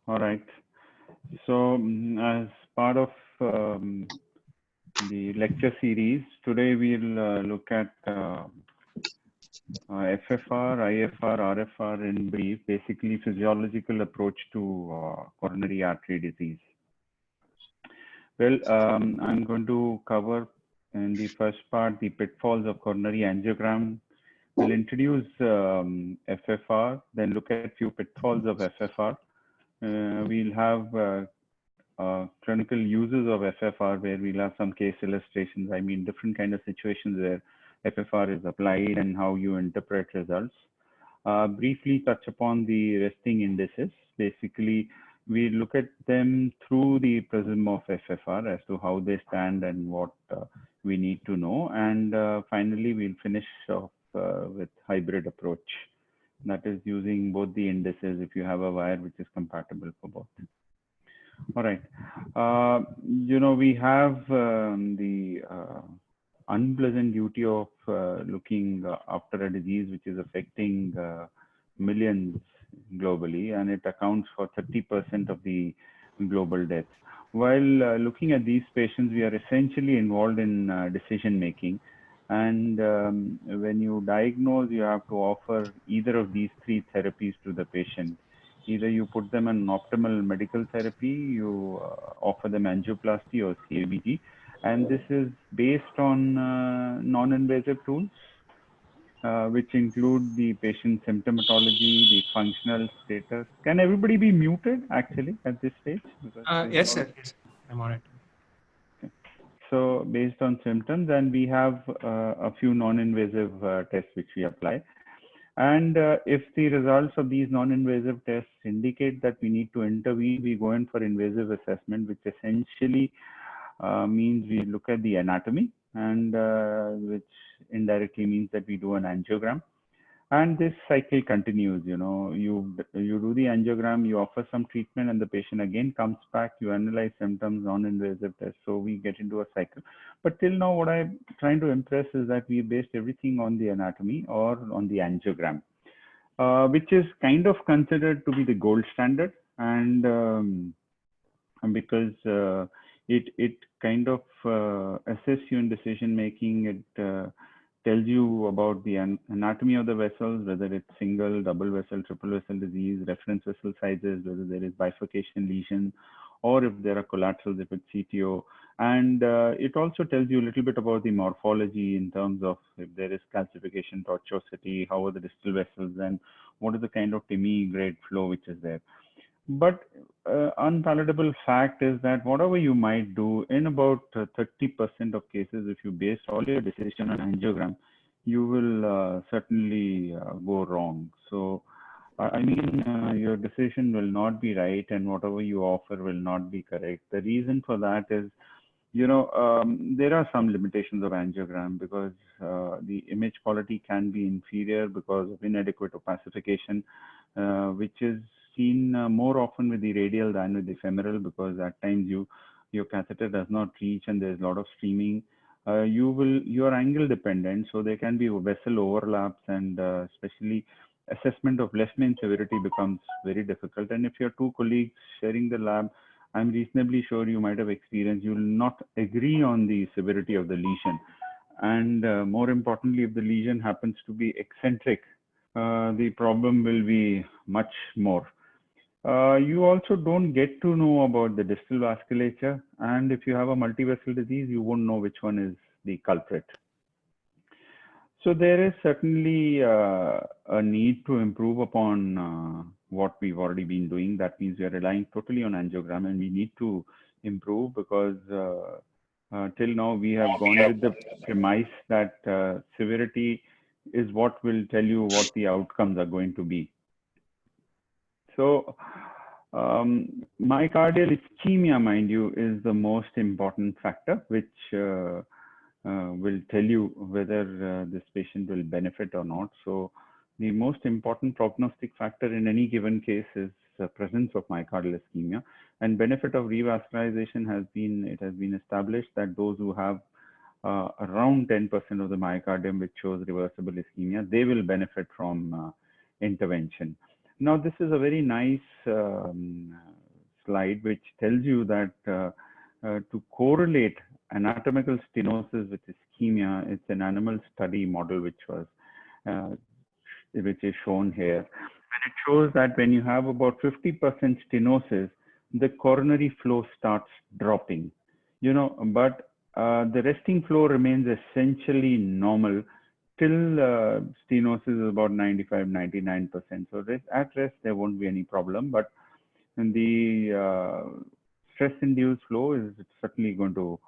All right. So, as part of the lecture series, today we'll look at FFR, IFR, RFR in brief, basically physiological approach to coronary artery disease. Well, I'm going to cover in the first part the pitfalls of coronary angiogram. We'll introduce FFR, then look at few pitfalls of FFR. We'll have clinical uses of FFR where we'll have some case illustrations. I mean, different kind of situations where FFR is applied and how you interpret results. Briefly touch upon the resting indices. Basically, we look at them through the prism of FFR as to how they stand and what we need to know. And finally, we'll finish off with hybrid approach. That is using both the indices if you have a wire which is compatible for both. All right. We have the unpleasant duty of looking after a disease which is affecting millions globally, and it accounts for 30% of the global deaths. While looking at these patients, we are essentially involved in decision making. And when you diagnose, you have to offer either of these three therapies to the patient. Either you put them on optimal medical therapy, you offer them angioplasty or CABG, and this is based on non-invasive tools, which include the patient symptomatology, the functional status. Can everybody be muted actually at this stage? Yes, sir. Yes, I'm on it. Okay. So based on symptoms, and we have a few non-invasive tests which we apply. And if the results of these non-invasive tests indicate that we need to intervene, we go in for invasive assessment, which essentially means we look at the anatomy, and which indirectly means that we do an angiogram. And this cycle continues. You do the angiogram, you offer some treatment, and the patient again comes back, you analyze symptoms, non-invasive tests. So we get into a cycle. But till now, what I'm trying to impress is that we based everything on the anatomy or on the angiogram, which is kind of considered to be the gold standard. And because it kind of assists you in decision making, it tells you about the anatomy of the vessels, whether it's single, double vessel, triple vessel disease, reference vessel sizes, whether there is bifurcation lesion, or if there are collaterals, if it's CTO. And it also tells you a little bit about the morphology in terms of if there is calcification, tortuosity, how are the distal vessels, and what is the kind of TIMI grade flow which is there. But unpalatable fact is that whatever you might do, in about 30% of cases, if you base all your decision on angiogram, you will certainly go wrong. So, I mean, your decision will not be right, and whatever you offer will not be correct. The reason for that is, there are some limitations of angiogram because the image quality can be inferior because of inadequate opacification, which is seen more often with the radial than with the femoral, because at times your catheter does not reach and there's a lot of streaming. You are angle dependent, so there can be vessel overlaps, and especially assessment of left main severity becomes very difficult. And if you're two colleagues sharing the lab, I'm reasonably sure you might have experienced, you will not agree on the severity of the lesion. And more importantly, if the lesion happens to be eccentric, the problem will be much more. You also don't get to know about the distal vasculature, and if you have a multivessel disease, you won't know which one is the culprit. So there is certainly a need to improve upon what we've already been doing. That means we are relying totally on angiogram, and we need to improve because till now we have gone with the premise that severity is what will tell you what the outcomes are going to be. So myocardial ischemia, mind you, is the most important factor, which will tell you whether this patient will benefit or not. So the most important prognostic factor in any given case is the presence of myocardial ischemia. And benefit of revascularization has been established that those who have around 10% of the myocardium which shows reversible ischemia, they will benefit from intervention. Now, this is a very nice slide, which tells you that to correlate anatomical stenosis with ischemia, it's an animal study model uh, which is shown here. And it shows that when you have about 50% stenosis, the coronary flow starts dropping, but the resting flow remains essentially normal till stenosis is about 95, 99%. So at rest, there won't be any problem, but the stress-induced flow is certainly going to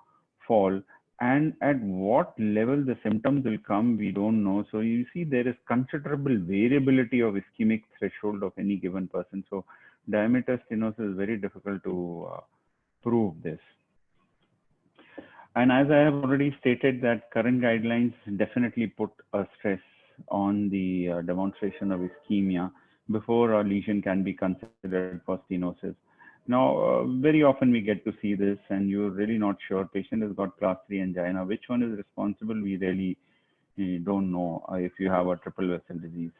fall. And at what level the symptoms will come, we don't know. So you see, there is considerable variability of ischemic threshold of any given person. So diameter stenosis is very difficult to prove this. And as I have already stated, that current guidelines definitely put a stress on the demonstration of ischemia before a lesion can be considered for stenosis. Now, very often we get to see this, and you're really not sure. Patient has got class 3 angina. Which one is responsible? We really don't know if you have a triple vessel disease.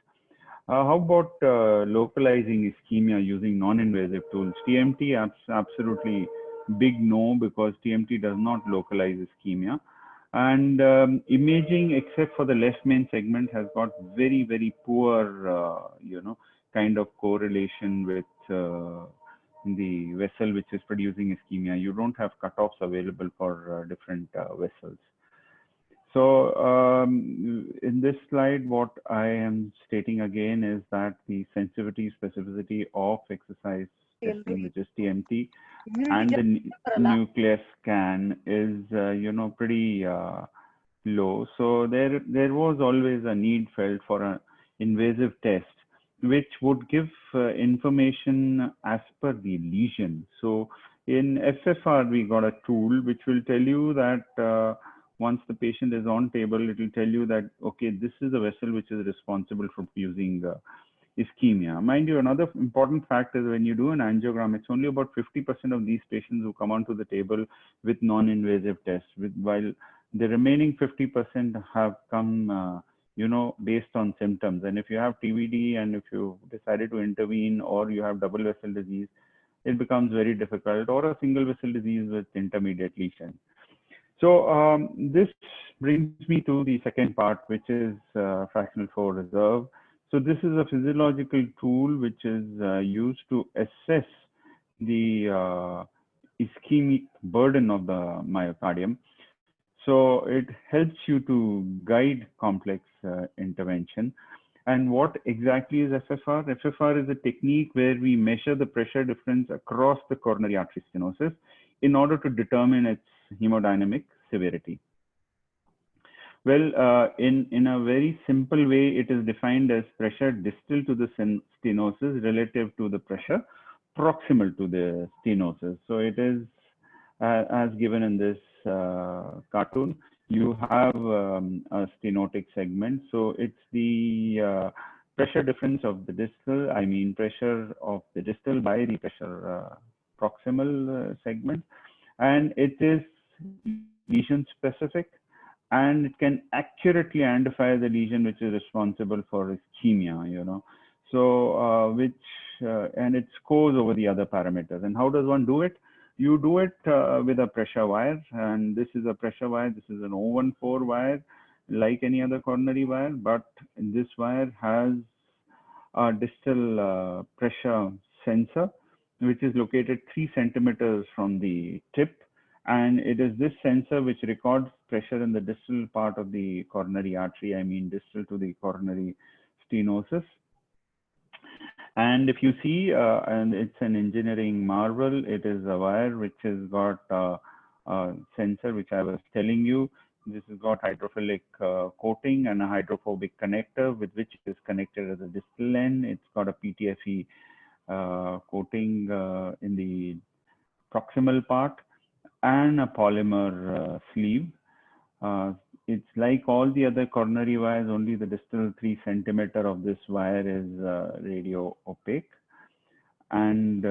How about localizing ischemia using non-invasive tools? TMT, absolutely big no, because TMT does not localize ischemia. And imaging, except for the left main segment, has got very, very poor, kind of correlation with the vessel which is producing ischemia. You don't have cutoffs available for different vessels. So in this slide, what I am stating again is that the sensitivity, specificity of exercise testing, which is TMT, and the nuclear scan is, pretty low. So there was always a need felt for an invasive test, which would give information as per the lesion. So in FFR, we got a tool which will tell you that once the patient is on table, it will tell you that, okay, this is the vessel which is responsible for using ischemia. Mind you, another important fact is when you do an angiogram, it's only about 50% of these patients who come onto the table with non-invasive tests, while the remaining 50% have come, based on symptoms. And if you have TVD and if you decided to intervene, or you have double vessel disease, it becomes very difficult, or a single vessel disease with intermediate lesion. So this brings me to the second part, which is fractional flow reserve. So this is a physiological tool which is used to assess the ischemic burden of the myocardium. So it helps you to guide complex intervention. And what exactly is FFR? FFR is a technique where we measure the pressure difference across the coronary artery stenosis in order to determine its hemodynamic severity. Well, in a very simple way, it is defined as pressure distal to the stenosis relative to the pressure proximal to the stenosis. So it is as given in this cartoon. You have a stenotic segment. So it's the pressure difference of the distal, pressure of the distal by the pressure proximal segment. And it is lesion specific, and it can accurately identify the lesion which is responsible for ischemia, So and it scores over the other parameters. And how does one do it? You do it with a pressure wire, and this is a pressure wire. This is an 014 wire, like any other coronary wire, but this wire has a distal pressure sensor, which is located 3 centimeters from the tip. And it is this sensor which records pressure in the distal part of the coronary artery, distal to the coronary stenosis. And if you see, and it's an engineering marvel, it is a wire which has got a sensor, which I was telling you. This has got hydrophilic coating and a hydrophobic connector with which it is connected at the distal end. It's got a PTFE coating in the proximal part and a polymer sleeve. It's like all the other coronary wires, only the distal 3 centimeter of this wire is radio opaque. And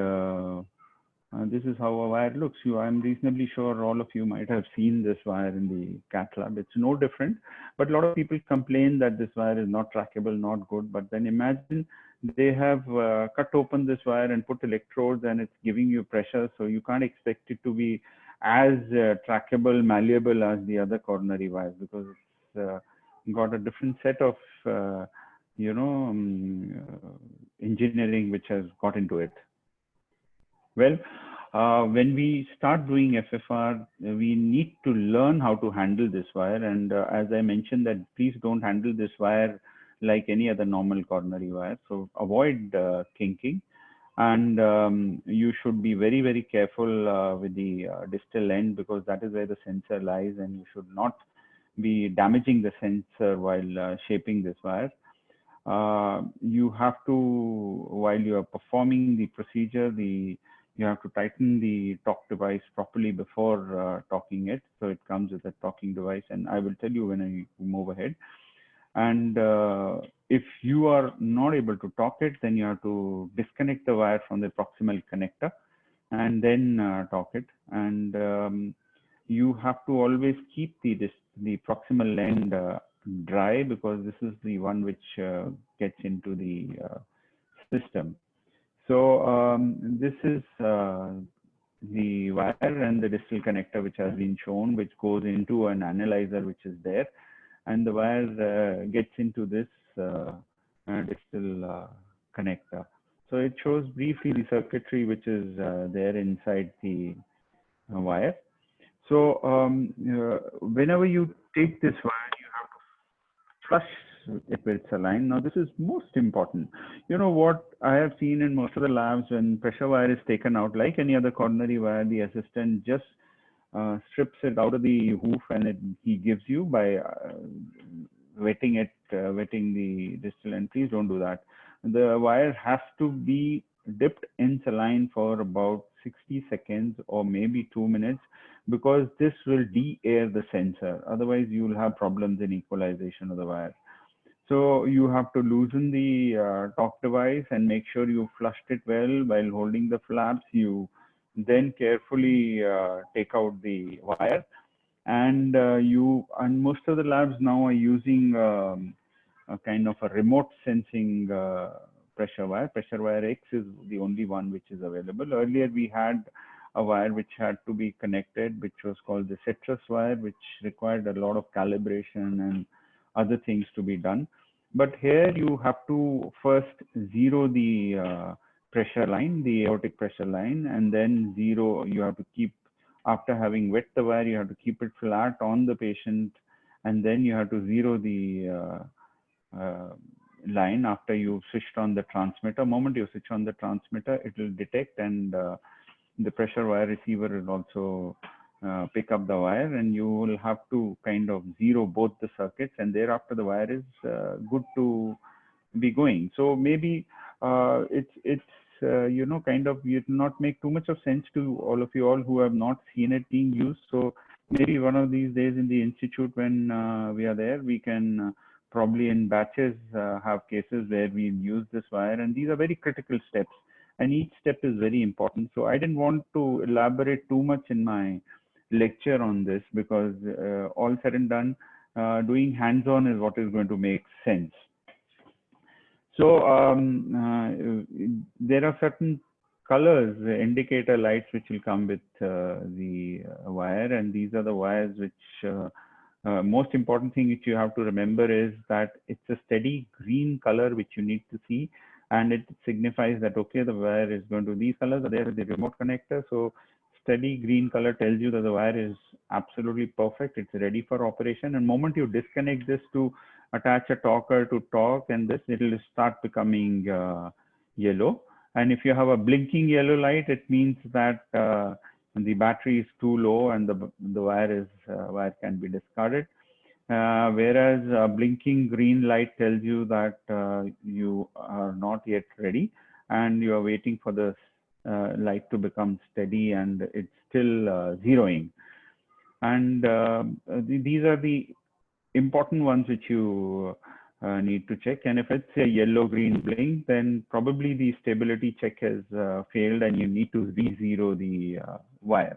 this is how a wire looks. I'm reasonably sure all of you might have seen this wire in the cath lab. It's no different, but a lot of people complain that this wire is not trackable, not good. But then imagine they have cut open this wire and put electrodes, and it's giving you pressure. So you can't expect it to be as trackable, malleable as the other coronary wires, because it's got a different set of engineering which has got into it. Well, when we start doing FFR, we need to learn how to handle this wire. And as I mentioned, that please don't handle this wire like any other normal coronary wire. So avoid kinking. And you should be very, very careful with the distal end, because that is where the sensor lies, and you should not be damaging the sensor while shaping this wire. You have to, while you are performing the procedure, you have to tighten the torque device properly before torquing it. So it comes with a torquing device, and I will tell you when I move ahead. And if you are not able to torque it, then you have to disconnect the wire from the proximal connector and then torque it. And you have to always keep the proximal end dry, because this is the one which gets into the system. So this is the wire and the distal connector which has been shown, which goes into an analyzer which is there, and the wire gets into this distal connector. So it shows briefly the circuitry which is there inside the wire. So whenever you take this wire, you have to flush it with saline. Now this is most important. You know what I have seen in most of the labs, when pressure wire is taken out, like any other coronary wire, the assistant just strips it out of the hoof, and he gives you by wetting it, wetting the distal end. Please don't do that. The wire has to be dipped in saline for about 60 seconds or maybe 2 minutes, because this will de-air the sensor. Otherwise, you will have problems in equalization of the wire. So you have to loosen the torque device and make sure you flushed it well while holding the flaps. You then carefully take out the wire, and most of the labs now are using a kind of a remote sensing pressure wire. Pressure wire X is the only one which is available. Earlier we had a wire which had to be connected, which was called the Sjicsr wire, which required a lot of calibration and other things to be done. But here you have to first zero the pressure line, the aortic pressure line, and then zero, you have to keep, after having wet the wire, you have to keep it flat on the patient, and then you have to zero the line after you've switched on the transmitter. Moment you switch on the transmitter, it will detect, and the pressure wire receiver will also pick up the wire, and you will have to kind of zero both the circuits, and thereafter the wire is good to be going. So maybe it's kind of, it will not make too much of sense to all of you all who have not seen it being used. So maybe one of these days in the institute, when we are there, we can probably in batches have cases where we use this wire, and these are very critical steps, and each step is very important. So I didn't want to elaborate too much in my lecture on this, because all said and done, doing hands-on is what is going to make sense. So there are certain colors, indicator lights, which will come with the wire, and these are the wires which most important thing which you have to remember is that it's a steady green color which you need to see, and it signifies that okay, the wire is going to, these colors are there with the remote connector. So steady green color tells you that the wire is absolutely perfect, it's ready for operation. And moment you disconnect this to attach a talker to torque, and this, it will start becoming yellow. And if you have a blinking yellow light, it means that the battery is too low, and the wire can be discarded. Whereas a blinking green light tells you that you are not yet ready, and you are waiting for the light to become steady, and it's still zeroing. And these are the important ones which you need to check. And if it's a yellow-green blink, then probably the stability check has failed, and you need to re-zero the wire.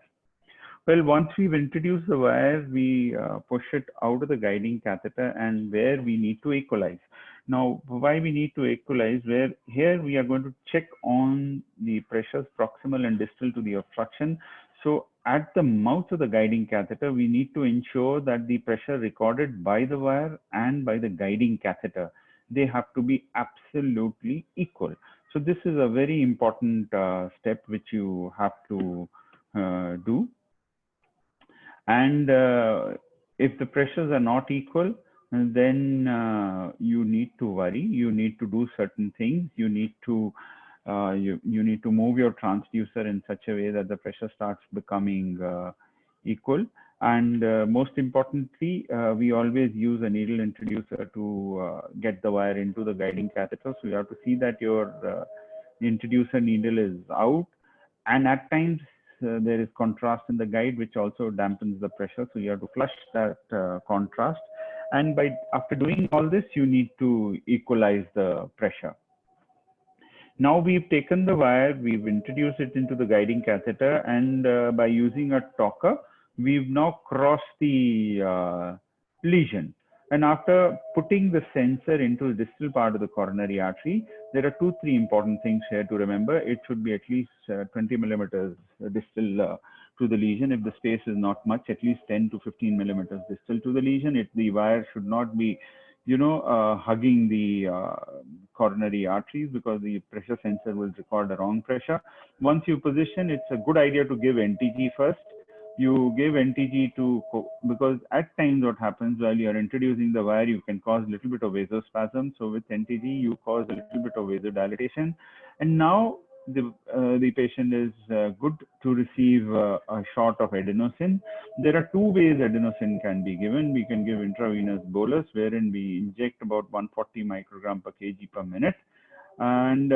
Well, once we've introduced the wire, we push it out of the guiding catheter, and where we need to equalize. Now, why we need to equalize, where here we are going to check on the pressures proximal and distal to the obstruction. So at the mouth of the guiding catheter, we need to ensure that the pressure recorded by the wire and by the guiding catheter, they have to be absolutely equal. So this is a very important step which you have to do. And if the pressures are not equal, then you need to worry. You need to do certain things. You need to you need to move your transducer in such a way that the pressure starts becoming equal. And most importantly, we always use a needle introducer to get the wire into the guiding catheter. So you have to see that your introducer needle is out, and at times there is contrast in the guide which also dampens the pressure, so you have to flush that contrast, and by after doing all this you need to equalize the pressure. Now we've taken the wire, we've introduced it into the guiding catheter, and by using a talker we've now crossed the lesion. And after putting the sensor into the distal part of the coronary artery, there are 2-3 important things here to remember. It should be at least 20 millimeters distal to the lesion. If the space is not much, at least 10 to 15 millimeters distal to the lesion. The wire should not be, hugging the coronary arteries, because the pressure sensor will record the wrong pressure. Once you position, it's a good idea to give NTG first. You give NTG because at times what happens while you are introducing the wire, you can cause a little bit of vasospasm. So with NTG, you cause a little bit of vasodilatation. And now the patient is good to receive a shot of adenosine. There are 2 ways adenosine can be given. We can give intravenous bolus, wherein we inject about 140 microgram per kg per minute. And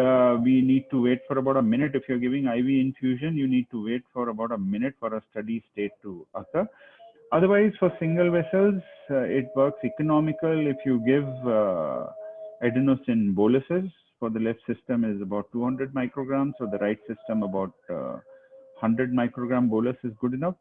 we need to wait for about a minute. If you're giving IV infusion, you need to wait for about a minute for a steady state to occur. Otherwise, for single vessels, it works economical if you give adenosine boluses. For the left system is about 200 micrograms, for the right system about 100 microgram bolus is good enough.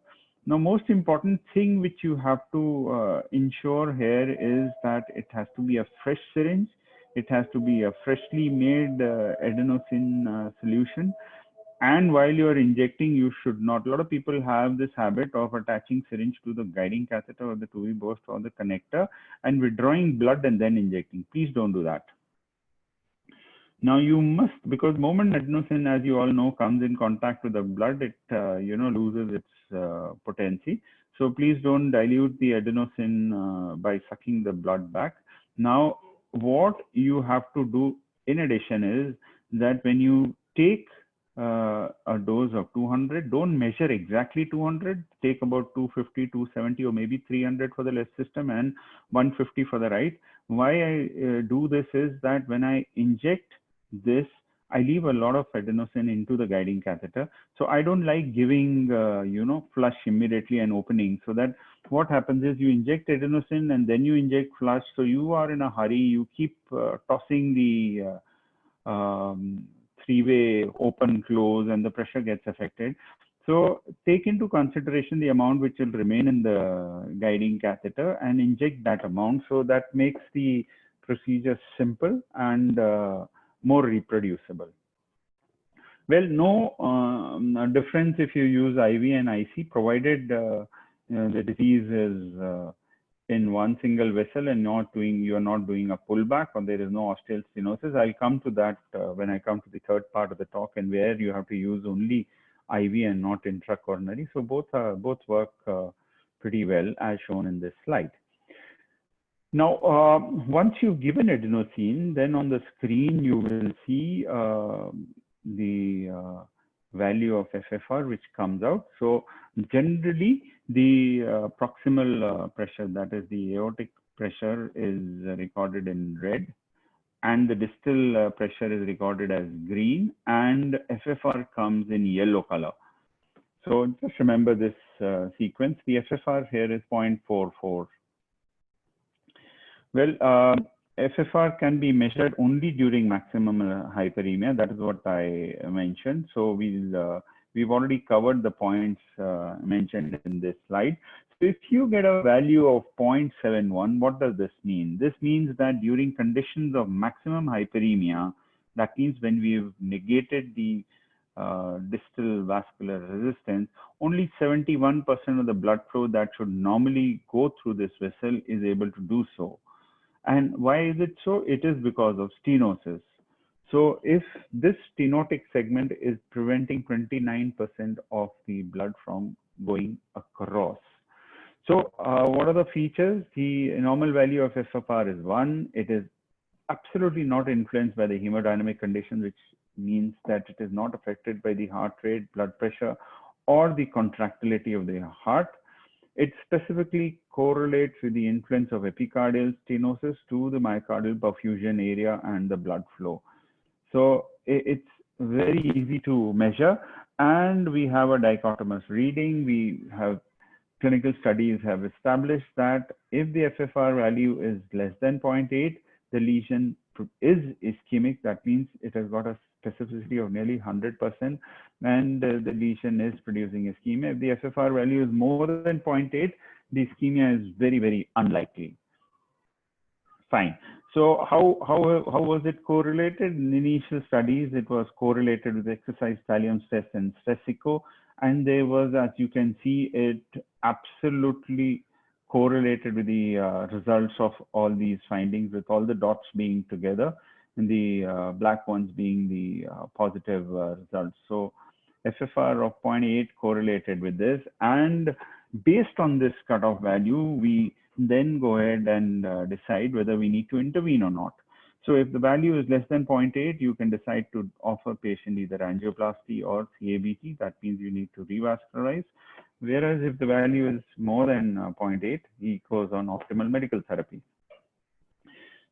Now, most important thing which you have to ensure here is that it has to be a fresh syringe. It has to be a freshly made adenosine solution. And while you are injecting, you should not. A lot of people have this habit of attaching syringe to the guiding catheter or the 2V burst or the connector and withdrawing blood and then injecting. Please don't do that. Now you must, because moment adenosine, as you all know, comes in contact with the blood, it loses its potency. So please don't dilute the adenosine by sucking the blood back. Now, what you have to do in addition is that when you take a dose of 200, don't measure exactly 200, take about 250, 270, or maybe 300 for the left system and 150 for the right. Why I do this is that when I inject this, I leave a lot of adenosine into the guiding catheter. So I don't like giving, flush immediately and opening. So that what happens is you inject adenosine and then you inject flush. So you are in a hurry. You keep tossing the 3-way open, close, and the pressure gets affected. So take into consideration the amount which will remain in the guiding catheter and inject that amount. So that makes the procedure simple and more reproducible. Well, no difference if you use IV and IC, provided the disease is in one single vessel and you're not doing a pullback, or there is no osteal stenosis. I'll come to that when I come to the third part of the talk, and where you have to use only IV and not intracoronary. So both work pretty well as shown in this slide. Now, once you've given adenosine, then on the screen you will see the value of FFR which comes out. So generally the proximal pressure, that is the aortic pressure, is recorded in red, and the distal pressure is recorded as green, and FFR comes in yellow color. So just remember this sequence. The FFR here is 0.44. Well, FFR can be measured only during maximum hyperemia. That is what I mentioned. So we've already covered the points mentioned in this slide. So if you get a value of 0.71, what does this mean? This means that during conditions of maximum hyperemia, that means when we've negated the distal vascular resistance, only 71% of the blood flow that should normally go through this vessel is able to do so. And why is it so? It is because of stenosis. So if this stenotic segment is preventing 29% of the blood from going across. So what are the features? The normal value of FFR is 1. It is absolutely not influenced by the hemodynamic condition, which means that it is not affected by the heart rate, blood pressure, or the contractility of the heart. It specifically correlates with the influence of epicardial stenosis to the myocardial perfusion area and the blood flow. So it's very easy to measure, and we have a dichotomous reading. We have clinical studies have established that if the FFR value is less than 0.8, the lesion is ischemic. That means it has got a specificity of nearly 100%, and the lesion is producing ischemia. If the FFR value is more than 0.8, the ischemia is very, very unlikely. Fine. So how was it correlated? In initial studies, it was correlated with exercise thallium stress and stress echo. And there was, as you can see, it absolutely correlated with the results of all these findings, with all the dots being together and the black ones being the positive results. So FFR of 0.8 correlated with this. And based on this cutoff value, we then go ahead and decide whether we need to intervene or not. So if the value is less than 0.8, you can decide to offer patient either angioplasty or CABT. That means you need to revascularize. Whereas if the value is more than 0.8, he goes on optimal medical therapy.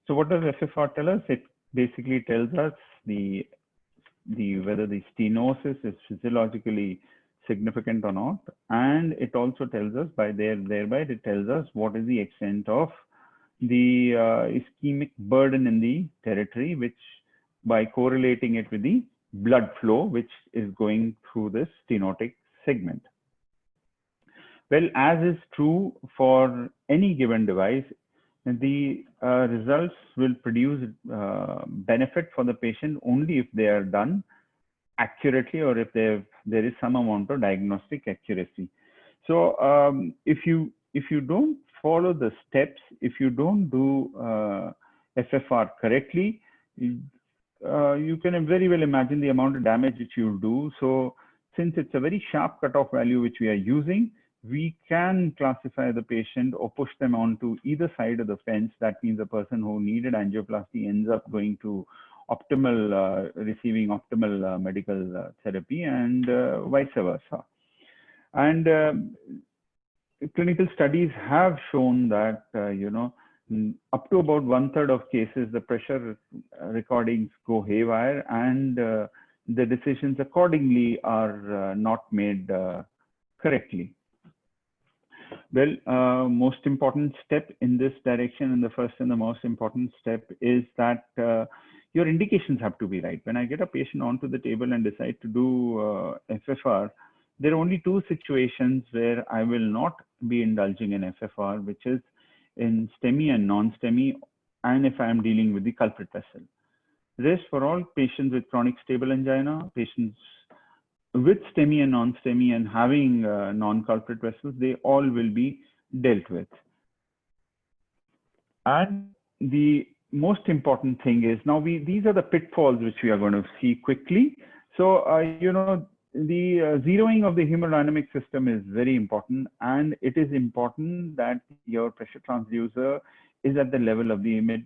So what does FFR tell us? It basically tells us whether the stenosis is physiologically significant or not, and it also tells us thereby it tells us what is the extent of the ischemic burden in the territory, which by correlating it with the blood flow which is going through this stenotic segment. Well, as is true for any given device, the results will produce benefit for the patient only if they are done accurately or if there is some amount of diagnostic accuracy. So if you don't follow the steps, if you don't do FFR correctly, you can very well imagine the amount of damage which you'll do. So since it's a very sharp cutoff value which we are using, we can classify the patient or push them onto either side of the fence. That means the person who needed angioplasty ends up going to optimal, receiving optimal medical therapy, and vice versa. And clinical studies have shown that, up to about 1/3 of cases, the pressure recordings go haywire, and the decisions accordingly are not made correctly. Well, most important step in this direction, and the first and the most important step, is that your indications have to be right. When I get a patient onto the table and decide to do FFR, there are only two situations where I will not be indulging in FFR, which is in STEMI and non-STEMI, and if I am dealing with the culprit vessel. Rest, for all patients with chronic stable angina, patients with STEMI and non-STEMI and having non-culprit vessels, they all will be dealt with. And the most important thing is, now these are the pitfalls which we are going to see quickly. So, the zeroing of the hemodynamic system is very important, and it is important that your pressure transducer is at the level of the mid,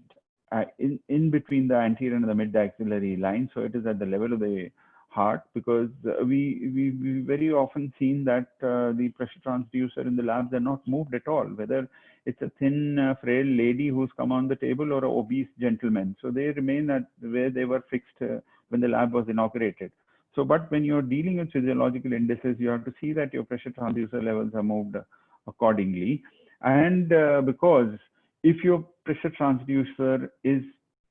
in between the anterior and the mid axillary line. So it is at the level of the heart, because we very often seen that the pressure transducer in the labs are not moved at all, whether it's a thin, frail lady who's come on the table or an obese gentleman. So they remain at where they were fixed when the lab was inaugurated. So, but when you're dealing with physiological indices, you have to see that your pressure transducer levels are moved accordingly. And because if your pressure transducer is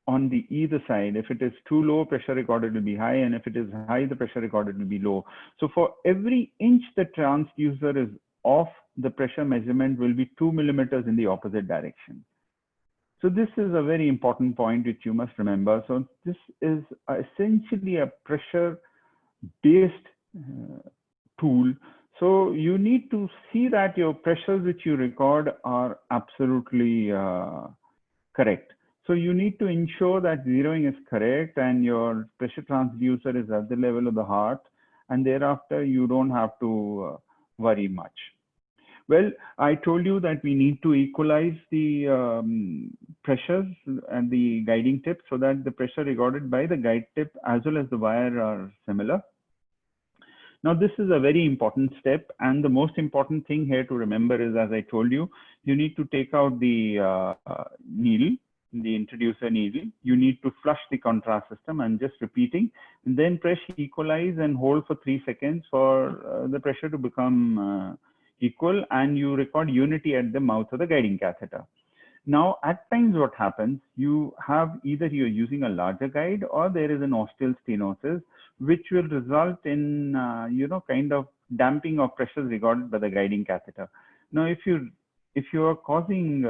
on the either side, if it is too low, pressure recorded will be high, and if it is high, the pressure recorded will be low. So for every inch the transducer is off the pressure measurement will be 2 millimeters in the opposite direction. So this is a very important point which you must remember. So this is essentially a pressure-based tool. So you need to see that your pressures which you record are absolutely correct. So you need to ensure that zeroing is correct and your pressure transducer is at the level of the heart, and thereafter you don't have to worry much. Well, I told you that we need to equalize the pressures and the guiding tip so that the pressure recorded by the guide tip as well as the wire are similar. Now, this is a very important step, and the most important thing here to remember is, as I told you, you need to take out the needle, the introducer needle. You need to flush the contrast system, and just repeating, and then press equalize and hold for 3 seconds for the pressure to become equal, and you record unity at the mouth of the guiding catheter. Now, at times what happens, you have either you're using a larger guide or there is an ostial stenosis, which will result in, kind of damping of pressures recorded by the guiding catheter. Now, if you are causing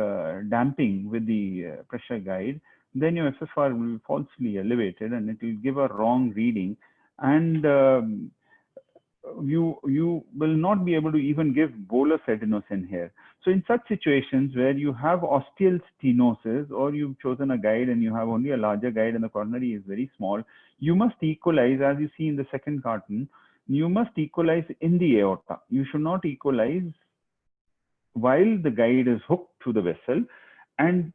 damping with the pressure guide, then your FFR will be falsely elevated and it will give a wrong reading, and you will not be able to even give bolus adenosine here. So in such situations where you have ostial stenosis, or you've chosen a guide and you have only a larger guide and the coronary is very small, you must equalize, as you see in the second carton, you must equalize in the aorta. You should not equalize while the guide is hooked to the vessel. And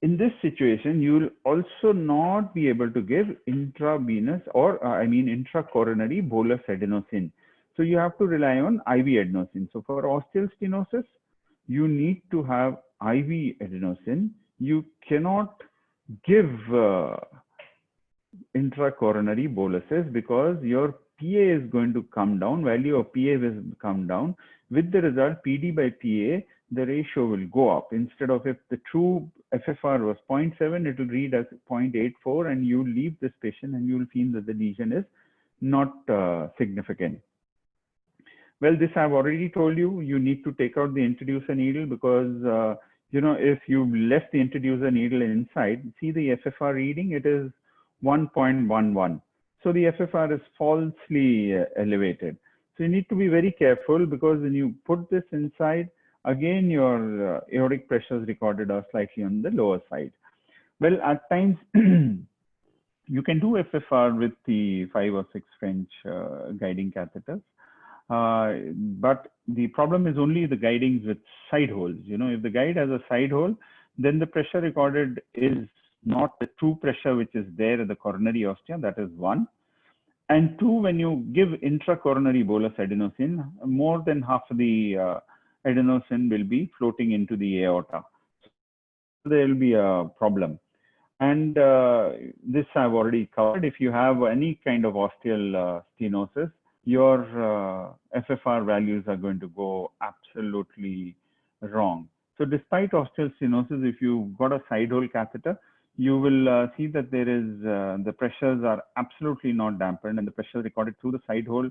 in this situation, you will also not be able to give intravenous or intracoronary bolus adenosine. So you have to rely on IV adenosine. So for ostial stenosis, you need to have IV adenosine. You cannot give intracoronary boluses because your PA is going to come down, value of PA will come down. With the result, PD by PA, the ratio will go up. Instead of, if the true FFR was 0.7, it will read as 0.84, and you leave this patient and you will feel that the lesion is not significant. Well, this I've already told you. You need to take out the introducer needle because, if you left the introducer needle inside, see the FFR reading, it is 1.11. So the FFR is falsely elevated. So you need to be very careful because when you put this inside, again, your aortic pressures recorded are slightly on the lower side. Well, at times, you can do FFR with the 5 or 6 French guiding catheters. But the problem is only the guidings with side holes. If the guide has a side hole, then the pressure recorded is not the true pressure which is there at the coronary ostia. That is one. And two, when you give intracoronary bolus adenosine, more than half of the adenosine will be floating into the aorta. So there will be a problem. And this I've already covered. If you have any kind of ostial stenosis, your FFR values are going to go absolutely wrong. So despite ostial stenosis, if you've got a side hole catheter, you will see that there is the pressures are absolutely not dampened, and the pressure recorded through the side hole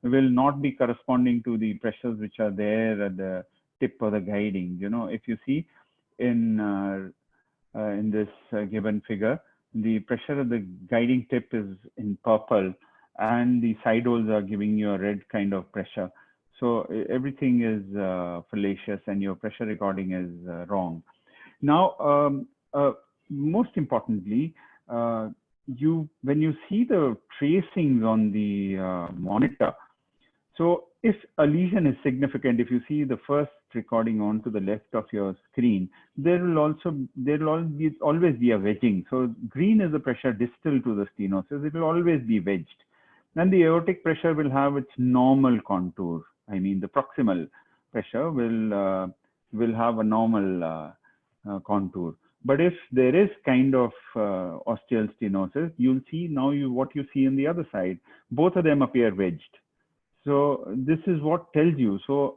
will not be corresponding to the pressures which are there at the tip of the guiding. If you see in this given figure, the pressure of the guiding tip is in purple, and the side holes are giving you a red kind of pressure. So everything is fallacious, and your pressure recording is wrong. Now, most importantly, when you see the tracings on the monitor, so if a lesion is significant, if you see the first recording on to the left of your screen, there will always be a wedging. So green is the pressure distal to the stenosis. It will always be wedged. Then the aortic pressure will have its normal contour. I mean, the proximal pressure will have a normal contour. But if there is kind of ostial stenosis, you'll see now what you see on the other side. Both of them appear wedged. So this is what tells you. So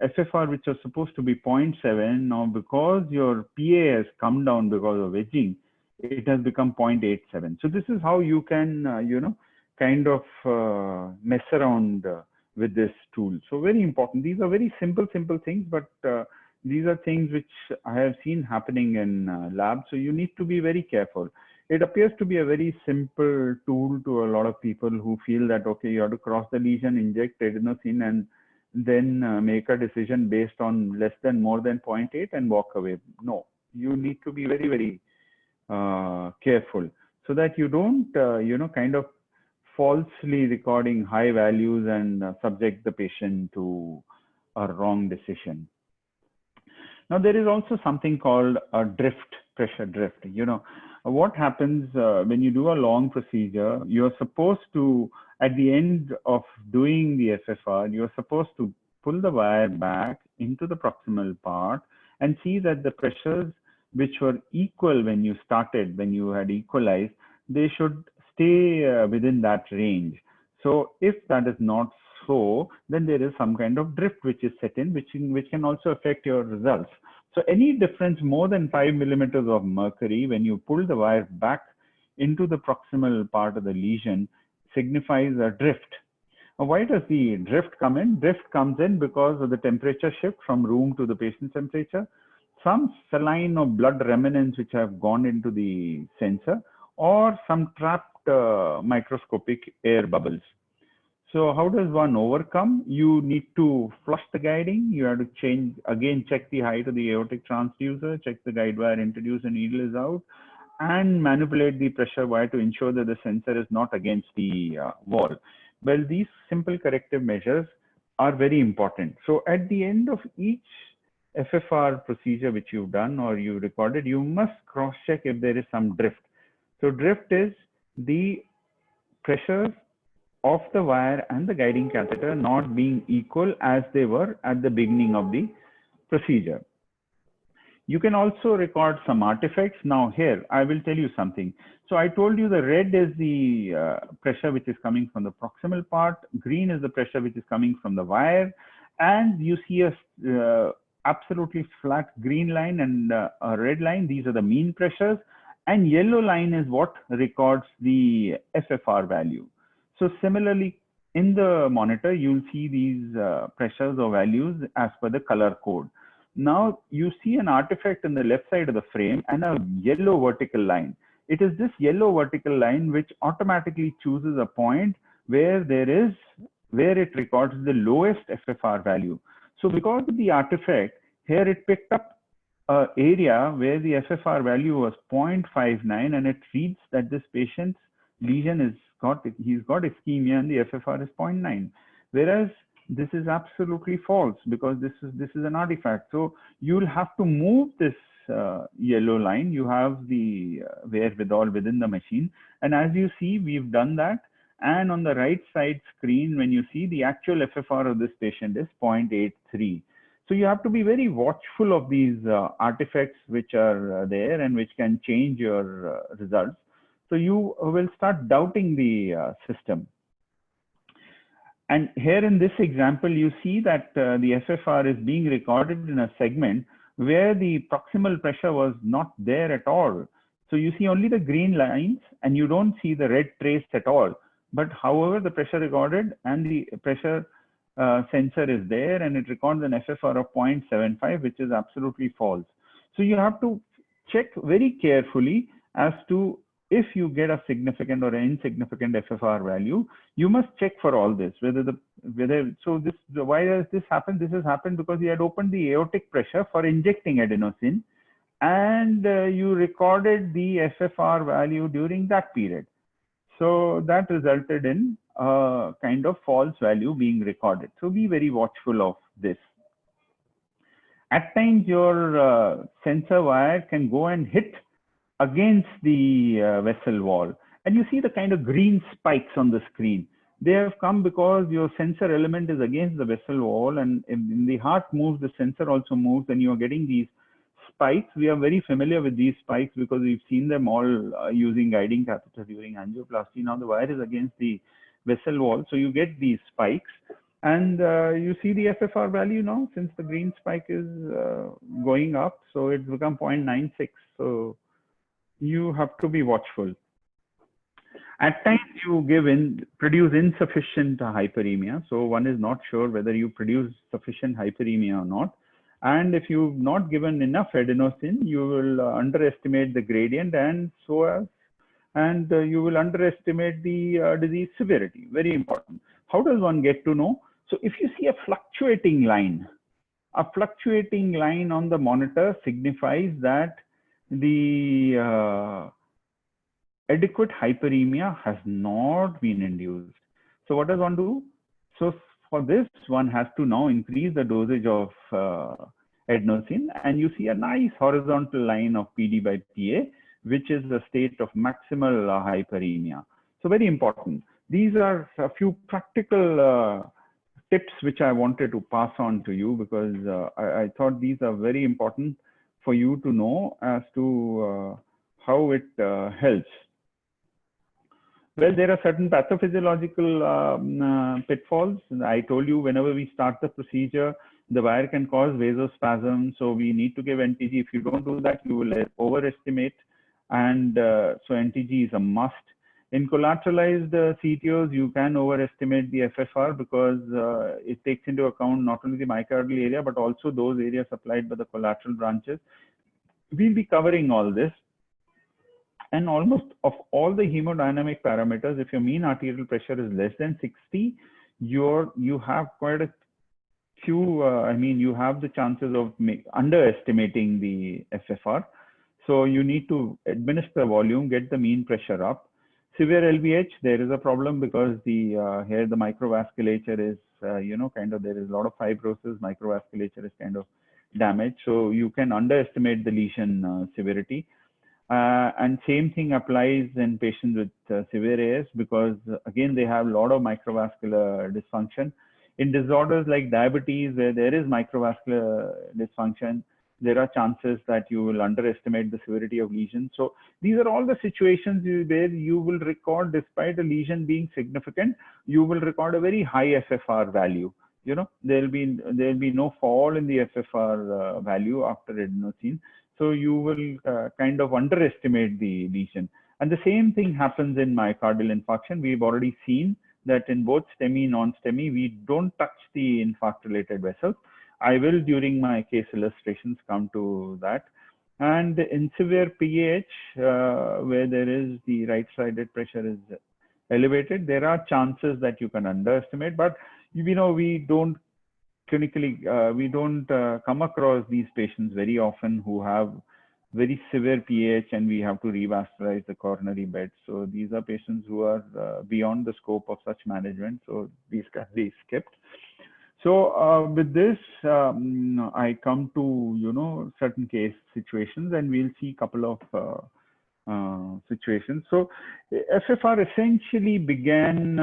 FFR, which was supposed to be 0.7, now because your PA has come down because of wedging, it has become 0.87. So this is how you can, kind of mess around with this tool. So very important. These are very simple things, but these are things which I have seen happening in labs. So you need to be very careful. It appears to be a very simple tool to a lot of people who feel that, okay, you have to cross the lesion, inject adenosine, and then make a decision based on less than more than 0.8 and walk away. No, you need to be very careful so that you don't, kind of falsely recording high values and subject the patient to a wrong decision. Now, there is also something called a drift, pressure drift. What happens when you do a long procedure, you're supposed to, at the end of doing the FFR, you're supposed to pull the wire back into the proximal part and see that the pressures which were equal when you started, when you had equalized, they should stay within that range. So if that is not so, then there is some kind of drift which is set in, which can also affect your results. So any difference more than 5 millimeters of mercury when you pull the wire back into the proximal part of the lesion signifies a drift. Now, why does the drift come in? Drift comes in because of the temperature shift from room to the patient's temperature, some saline or blood remnants which have gone into the sensor, or some trapped microscopic air bubbles. So how does one overcome? You need to flush the guiding. You have to check the height of the aortic transducer, check the guide wire introduced and needle is out, and manipulate the pressure wire to ensure that the sensor is not against the wall. Well, these simple corrective measures are very important. So at the end of each FFR procedure which you've done or you recorded, you must cross-check if there is some drift. So drift is the pressures of the wire and the guiding catheter not being equal as they were at the beginning of the procedure. You can also record some artifacts. Now here, I will tell you something. So I told you the red is the pressure which is coming from the proximal part, green is the pressure which is coming from the wire, and you see a absolutely flat green line and a red line. These are the mean pressures, and yellow line is what records the FFR value. So similarly, in the monitor, you'll see these pressures or values as per the color code. Now you see an artifact in the left side of the frame and a yellow vertical line. It is this yellow vertical line which automatically chooses a point where it records the lowest FFR value. So because of the artifact, here it picked up an area where the FFR value was 0.59 and it reads that this patient's lesion he's got ischemia and the FFR is 0.9. Whereas this is absolutely false because this is an artifact. So you'll have to move this yellow line. You have the wherewithal within the machine. And as you see, we've done that. And on the right side screen, when you see the actual FFR of this patient is 0.83. So you have to be very watchful of these artifacts which are there and which can change your results. So you will start doubting the system. And here in this example, you see that the FFR is being recorded in a segment where the proximal pressure was not there at all. So you see only the green lines and you don't see the red trace at all. But however, the pressure recorded and the pressure sensor is there and it records an FFR of 0.75, which is absolutely false. So you have to check very carefully as to if you get a significant or insignificant FFR value, you must check for all this. Why does this happen? This has happened because you had opened the aortic pressure for injecting adenosine, and you recorded the FFR value during that period. So that resulted in a kind of false value being recorded. So be very watchful of this. At times, your sensor wire can go and hit against the vessel wall. And you see the kind of green spikes on the screen. They have come because your sensor element is against the vessel wall, and when the heart moves, the sensor also moves, and you are getting these spikes. We are very familiar with these spikes because we've seen them all using guiding catheter during angioplasty. Now the wire is against the vessel wall, so you get these spikes. And you see the FFR value now, since the green spike is going up, so it's become 0.96. So you have to be watchful. At times you produce insufficient hyperemia. So one is not sure whether you produce sufficient hyperemia or not. And if you've not given enough adenosine, you will underestimate the gradient, and you will underestimate the disease severity. Very important. How does one get to know? So if you see a fluctuating line on the monitor signifies that the adequate hyperemia has not been induced. So what does one do? So for this, one has to now increase the dosage of adenosine, and you see a nice horizontal line of PD by PA, which is the state of maximal hyperemia. So very important. These are a few practical tips which I wanted to pass on to you, because I thought these are very important for you to know as to how it helps. Well, there are certain pathophysiological pitfalls. I told you, whenever we start the procedure, the wire can cause vasospasm. So we need to give NTG. If you don't do that, you will overestimate. And so NTG is a must. In collateralized CTOs, you can overestimate the FFR because it takes into account not only the myocardial area, but also those areas supplied by the collateral branches. We'll be covering all this. And almost of all the hemodynamic parameters, if your mean arterial pressure is less than 60, you have quite a few, you have the chances of underestimating the FFR. So you need to administer volume, get the mean pressure up. Severe LVH, there is a problem because here the microvasculature is, there is a lot of fibrosis, microvasculature is kind of damaged. So you can underestimate the lesion severity. And same thing applies in patients with severe AS, because again, they have a lot of microvascular dysfunction. In disorders like diabetes, where there is microvascular dysfunction, there are chances that you will underestimate the severity of lesions. So these are all the situations where you will record, despite a lesion being significant, you will record a very high FFR value. There'll be no fall in the FFR value after adenosine. So you will kind of underestimate the lesion. And the same thing happens in myocardial infarction. We've already seen that in both STEMI, non-STEMI, we don't touch the infarct-related vessels. I will, during my case illustrations, come to that. And in severe PAH, where there is the right-sided pressure is elevated, there are chances that you can underestimate. But, we don't clinically, we don't come across these patients very often who have very severe PAH and we have to revascularize the coronary bed. So these are patients who are beyond the scope of such management. So these can be skipped. So with this, I come to, certain case situations, and we'll see a couple of situations. So FFR essentially began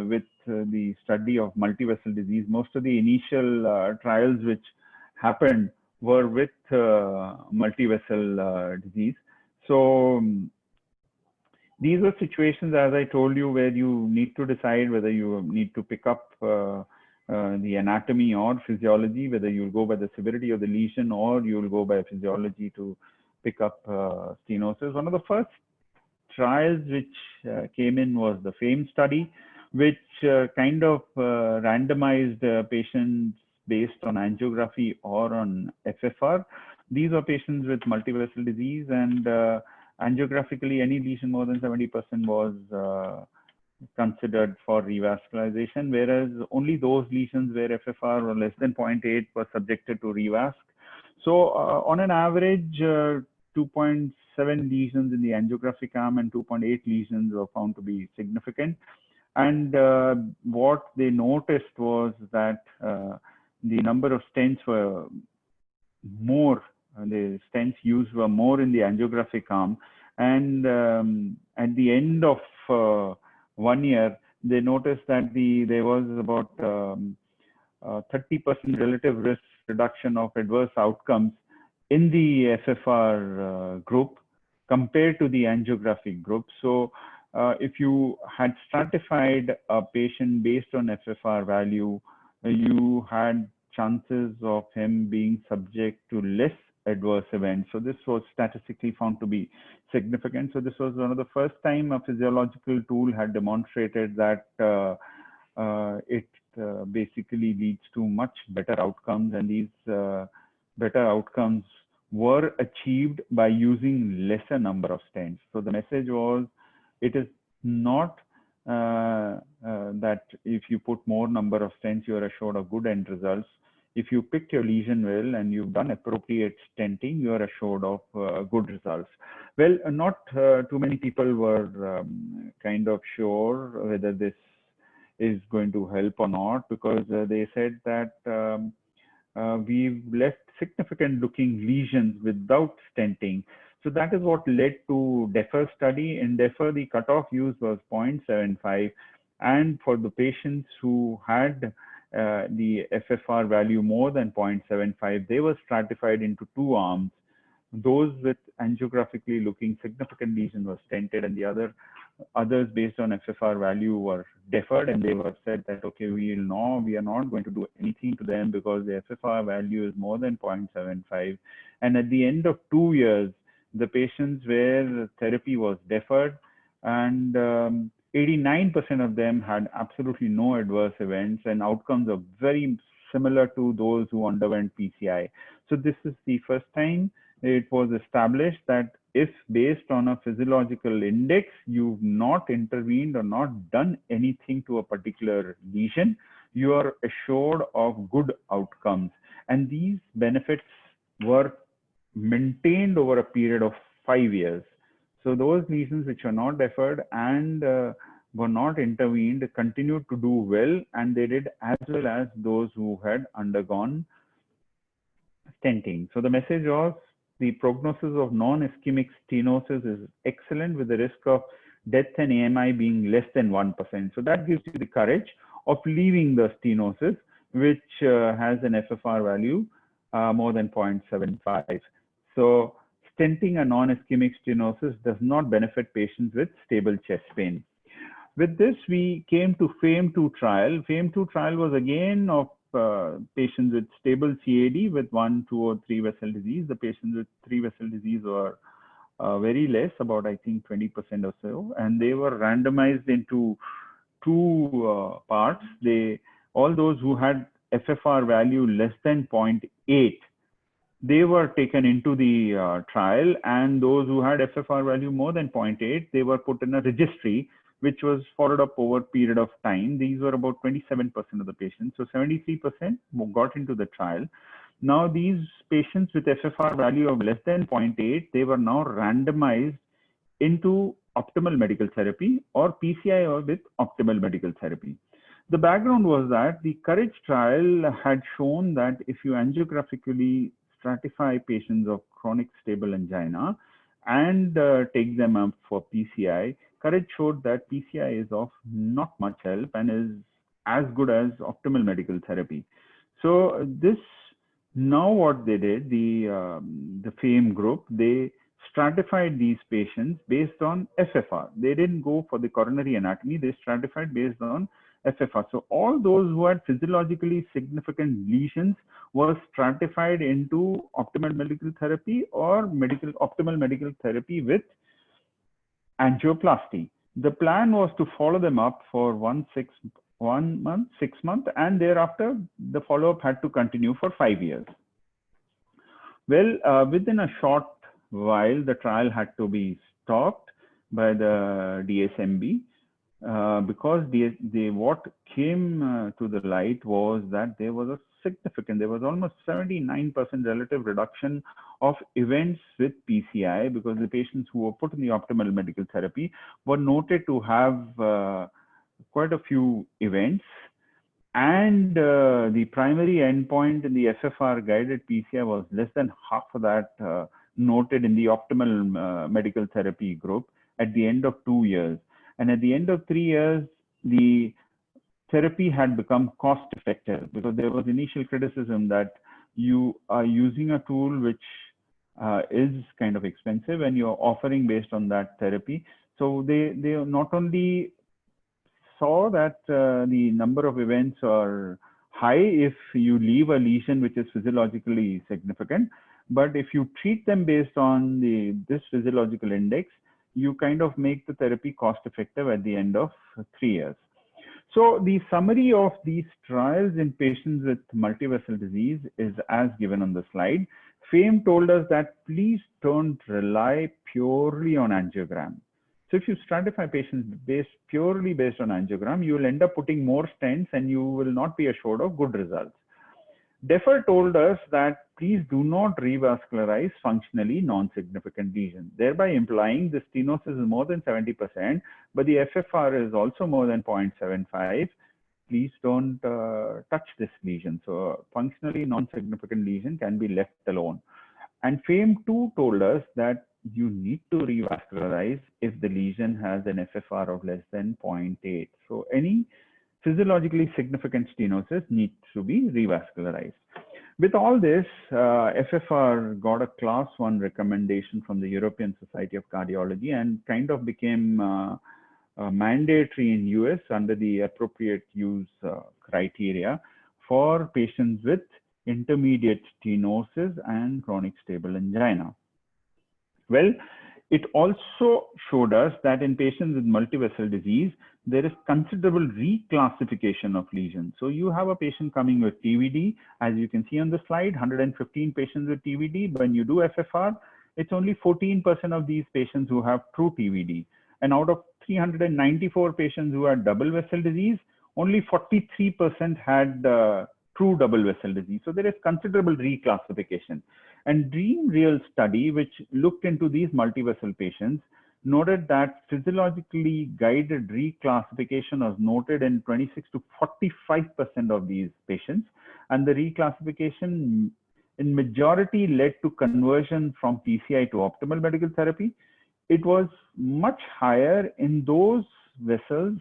with the study of multivessel disease. Most of the initial trials which happened were with multivessel disease. So these are situations, as I told you, where you need to decide whether you need to pick up the anatomy or physiology, whether you'll go by the severity of the lesion or you'll go by physiology to pick up stenosis. One of the first trials which came in was the FAME study, which kind of randomized patients based on angiography or on FFR. These are patients with multivessel disease, and angiographically, any lesion more than 70% was considered for revascularization, whereas only those lesions where FFR were less than 0.8 were subjected to revasc. So on an average, 2.7 lesions in the angiographic arm and 2.8 lesions were found to be significant. And what they noticed was that the number of stents were more, the stents used were more in the angiographic arm. And at the end of 1 year, they noticed that there was about 30% relative risk reduction of adverse outcomes in the FFR group compared to the angiographic group. So if you had stratified a patient based on FFR value, you had chances of him being subject to less adverse events. So this was statistically found to be significant. So this was one of the first time a physiological tool had demonstrated that it basically leads to much better outcomes, and these better outcomes were achieved by using lesser number of stents. So the message was, it is not that if you put more number of stents, you are assured of good end results. If you picked your lesion well and you've done appropriate stenting, you are assured of good results. Well, not too many people were kind of sure whether this is going to help or not, because they said that we've left significant looking lesions without stenting. So that is what led to DEFER study. In DEFER, the cutoff used was 0.75. And for the patients who had the FFR value more than 0.75, they were stratified into two arms. Those with angiographically looking significant lesion were stented, and the others based on FFR value were deferred, and they were said that, okay, we are not going to do anything to them because the FFR value is more than 0.75. And at the end of 2 years, the patients where therapy was deferred, and 89% of them had absolutely no adverse events, and outcomes are very similar to those who underwent PCI. So this is the first time it was established that if based on a physiological index, you've not intervened or not done anything to a particular lesion, you are assured of good outcomes. And these benefits were maintained over a period of 5 years. So those lesions which are not deferred and were not intervened continued to do well, and they did as well as those who had undergone stenting. So the message was, the prognosis of non-ischemic stenosis is excellent, with the risk of death and AMI being less than 1%. So that gives you the courage of leaving the stenosis, which has an FFR value more than 0.75. So stenting a non-ischemic stenosis does not benefit patients with stable chest pain. With this, we came to FAME2 trial. FAME2 trial was again of patients with stable CAD with 1, 2, or 3 vessel disease. The patients with 3 vessel disease were very less, about I think 20% or so, and they were randomized into two parts. All those who had FFR value less than 0.8, they were taken into the trial, and those who had FFR value more than 0.8, they were put in a registry, which was followed up over a period of time. These were about 27% of the patients. So 73% got into the trial. Now these patients with FFR value of less than 0.8, they were now randomized into optimal medical therapy or PCI or with optimal medical therapy. The background was that the COURAGE trial had shown that if you angiographically stratify patients of chronic stable angina and take them up for PCI, COURAGE showed that PCI is of not much help and is as good as optimal medical therapy. So this, now what they did, the FAME group, they stratified these patients based on FFR. They didn't go for the coronary anatomy, they stratified based on FFR. So all those who had physiologically significant lesions were stratified into optimal medical therapy or optimal medical therapy with angioplasty. The plan was to follow them up for 6 months, and thereafter the follow-up had to continue for 5 years. Well, within a short while, the trial had to be stopped by the DSMB because what came to the light was that there was almost 79% relative reduction of events with PCI, because the patients who were put in the optimal medical therapy were noted to have quite a few events. And the primary endpoint in the FFR guided PCI was less than half of that noted in the optimal medical therapy group at the end of 2 years. And at the end of 3 years, the therapy had become cost effective, because there was initial criticism that you are using a tool which is kind of expensive and you're offering based on that therapy. So they not only saw that the number of events are high if you leave a lesion which is physiologically significant, But if you treat them based on this physiological index, you kind of make the therapy cost effective at the end of 3 years. So the summary of these trials in patients with multivessel disease is as given on the slide. FAME told us that please don't rely purely on angiogram. So if you stratify patients purely based on angiogram, you will end up putting more stents and you will not be assured of good results. Defer told us that please do not revascularize functionally non-significant lesions, thereby implying the stenosis is more than 70%, but the FFR is also more than 0.75. Please don't touch this lesion. So functionally non-significant lesion can be left alone. And FAME 2 told us that you need to revascularize if the lesion has an FFR of less than 0.8. So any physiologically significant stenosis needs to be revascularized. With all this, FFR got a class 1 recommendation from the European Society of Cardiology and kind of became mandatory in US under the appropriate use criteria for patients with intermediate stenosis and chronic stable angina. Well, it also showed us that in patients with multivessel disease, there is considerable reclassification of lesions. So you have a patient coming with TVD, as you can see on the slide, 115 patients with TVD. When you do FFR, it's only 14% of these patients who have true TVD. And out of 394 patients who had double vessel disease, only 43% had true double vessel disease. So there is considerable reclassification. And DREAM Real study, which looked into these multivessel patients, noted that physiologically guided reclassification was noted in 26 to 45% of these patients. And the reclassification in majority led to conversion from PCI to optimal medical therapy. It was much higher in those vessels,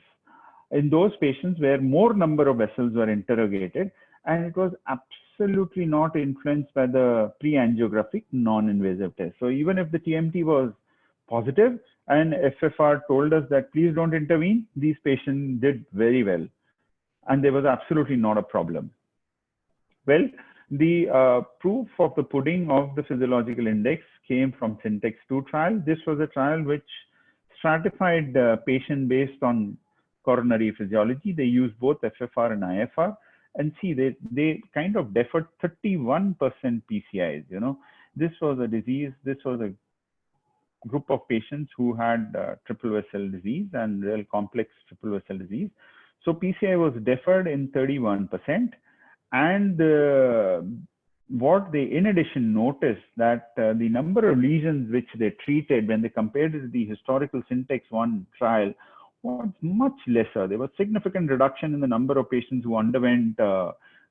in those patients where more number of vessels were interrogated, and it was absolutely not influenced by the pre-angiographic non-invasive test. So even if the TMT was positive and FFR told us that please don't intervene, these patients did very well, and there was absolutely not a problem. Well, the proof of the pudding of the physiological index came from Syntex 2 trial. This was a trial which stratified patient based on coronary physiology. They used both FFR and IFR. And see, they kind of deferred 31% PCIs. You know, this was a disease, this was a group of patients who had triple vessel disease and real complex triple vessel disease. So PCI was deferred in 31%. And what they in addition noticed that the number of lesions which they treated when they compared it to the historical Syntex 1 trial was much lesser. There was significant reduction in the number of patients who underwent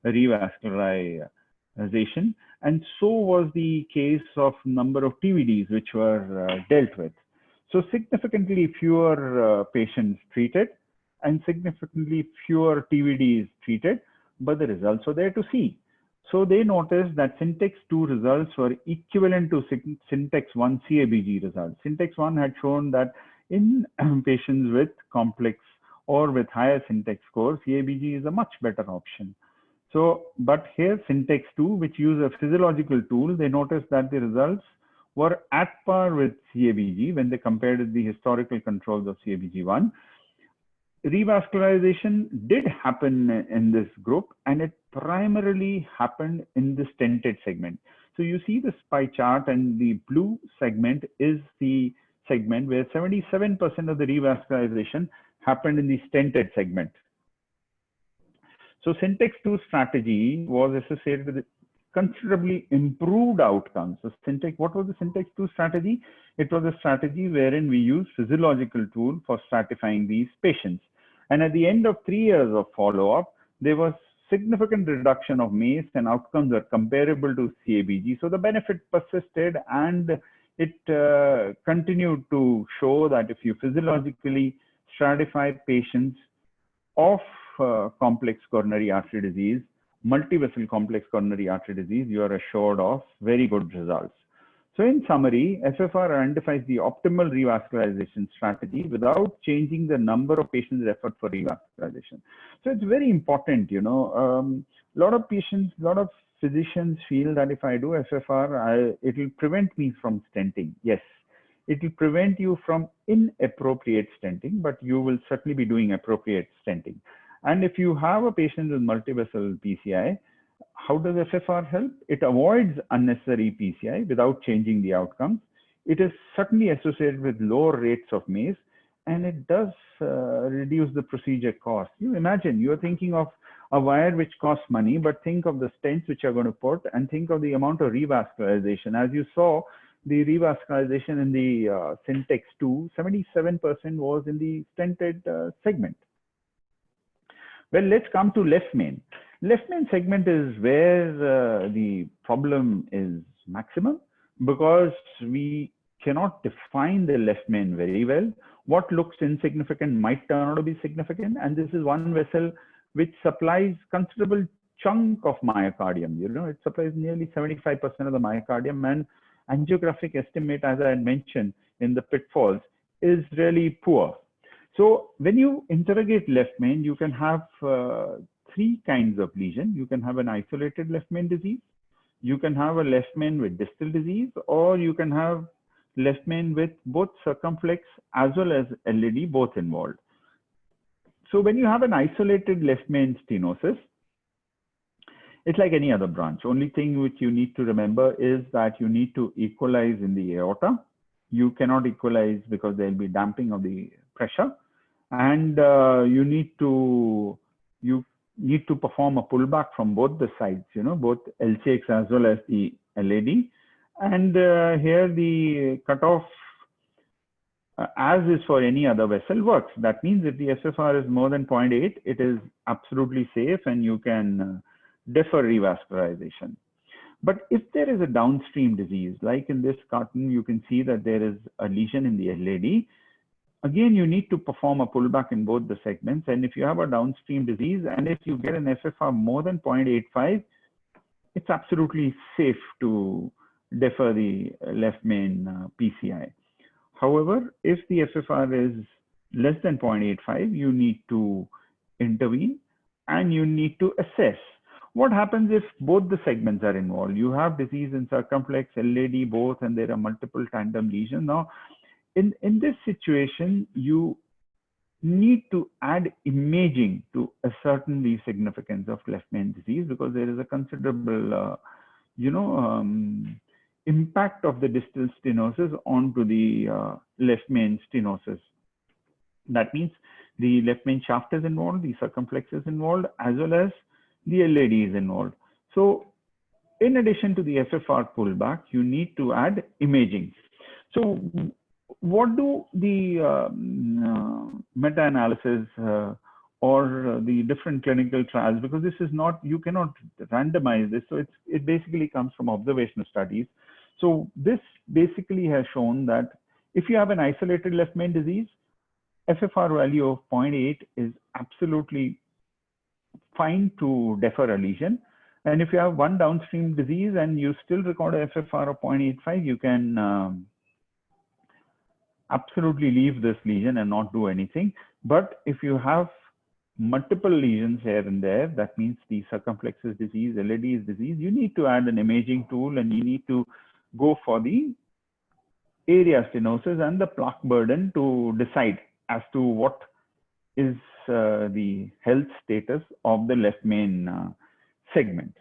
revascularization, and so was the case of number of TVDs which were dealt with. So significantly fewer patients treated and significantly fewer TVDs treated, but the results were there to see. So they noticed that Syntex 2 results were equivalent to Syntex 1 CABG results. Syntex 1 had shown that in patients with complex or with higher Syntex scores, CABG is a much better option. So, but here Syntex 2, which use a physiological tool, they noticed that the results were at par with CABG when they compared with the historical controls of CABG1. Revascularization did happen in this group, and it primarily happened in the stented segment. So you see this pie chart, and the blue segment is the segment where 77% of the revascularization happened in the stented segment. So Syntex 2 strategy was associated with considerably improved outcomes. So what was the Syntex 2 strategy? It was a strategy wherein we used physiological tool for stratifying these patients. And at the end of 3 years of follow-up, there was significant reduction of MACE, and outcomes are comparable to CABG. So the benefit persisted, and it continued to show that if you physiologically stratify patients of complex coronary artery disease, multivessel complex coronary artery disease, you are assured of very good results. So in summary, FFR identifies the optimal revascularization strategy without changing the number of patients referred for revascularization. So it's very important, you know, a lot of patients, a lot of physicians feel that if I do FFR, it will prevent me from stenting. Yes, it will prevent you from inappropriate stenting, but you will certainly be doing appropriate stenting. And if you have a patient with multivessel PCI, how does FFR help? It avoids unnecessary PCI without changing the outcomes. It is certainly associated with lower rates of MACE, and it does reduce the procedure cost. You imagine you're thinking of a wire which costs money, but think of the stents which you're going to put and think of the amount of revascularization. As you saw, the revascularization in the Syntex 2, 77% was in the stented segment. Well, let's come to left main. Left main segment is where the problem is maximum because we cannot define the left main very well. What looks insignificant might turn out to be significant. And this is one vessel which supplies considerable chunk of myocardium. You know, it supplies nearly 75% of the myocardium, and angiographic estimate, as I had mentioned in the pitfalls, is really poor. So when you interrogate left main, you can have three kinds of lesion. You can have an isolated left main disease, you can have a left main with distal disease, or you can have left main with both circumflex as well as LAD both involved. So when you have an isolated left main stenosis, it's like any other branch. Only thing which you need to remember is that you need to equalize in the aorta. You cannot equalize because there will be damping of the pressure, and you need to perform a pullback from both the sides, you know, both LCX as well as the LAD. And here the cutoff, as is for any other vessel, works. That means if the SFR is more than 0.8, it is absolutely safe and you can defer revascularization. But if there is a downstream disease, like in this cartoon, you can see that there is a lesion in the LAD. Again, you need to perform a pullback in both the segments. And if you have a downstream disease and if you get an FFR more than 0.85, it's absolutely safe to defer the left main PCI. However, if the FFR is less than 0.85, you need to intervene and you need to assess. What happens if both the segments are involved? You have disease in circumflex, LAD both, and there are multiple tandem lesions. Now, in this situation, you need to add imaging to ascertain the significance of left main disease because there is a considerable, impact of the distal stenosis onto the left main stenosis. That means the left main shaft is involved, the circumflex is involved, as well as the LAD is involved. So in addition to the FFR pullback, you need to add imaging. So what do the meta-analysis or the different clinical trials, because this is not, you cannot randomize this. So it basically comes from observational studies. So this basically has shown that if you have an isolated left main disease, FFR value of 0.8 is absolutely fine to defer a lesion. And if you have one downstream disease and you still record a FFR of 0.85, you can absolutely leave this lesion and not do anything. But if you have multiple lesions here and there, that means the circumflex is disease, LAD is disease, you need to add an imaging tool and you need to go for the area stenosis and the plaque burden to decide as to what is the health status of the left main segment.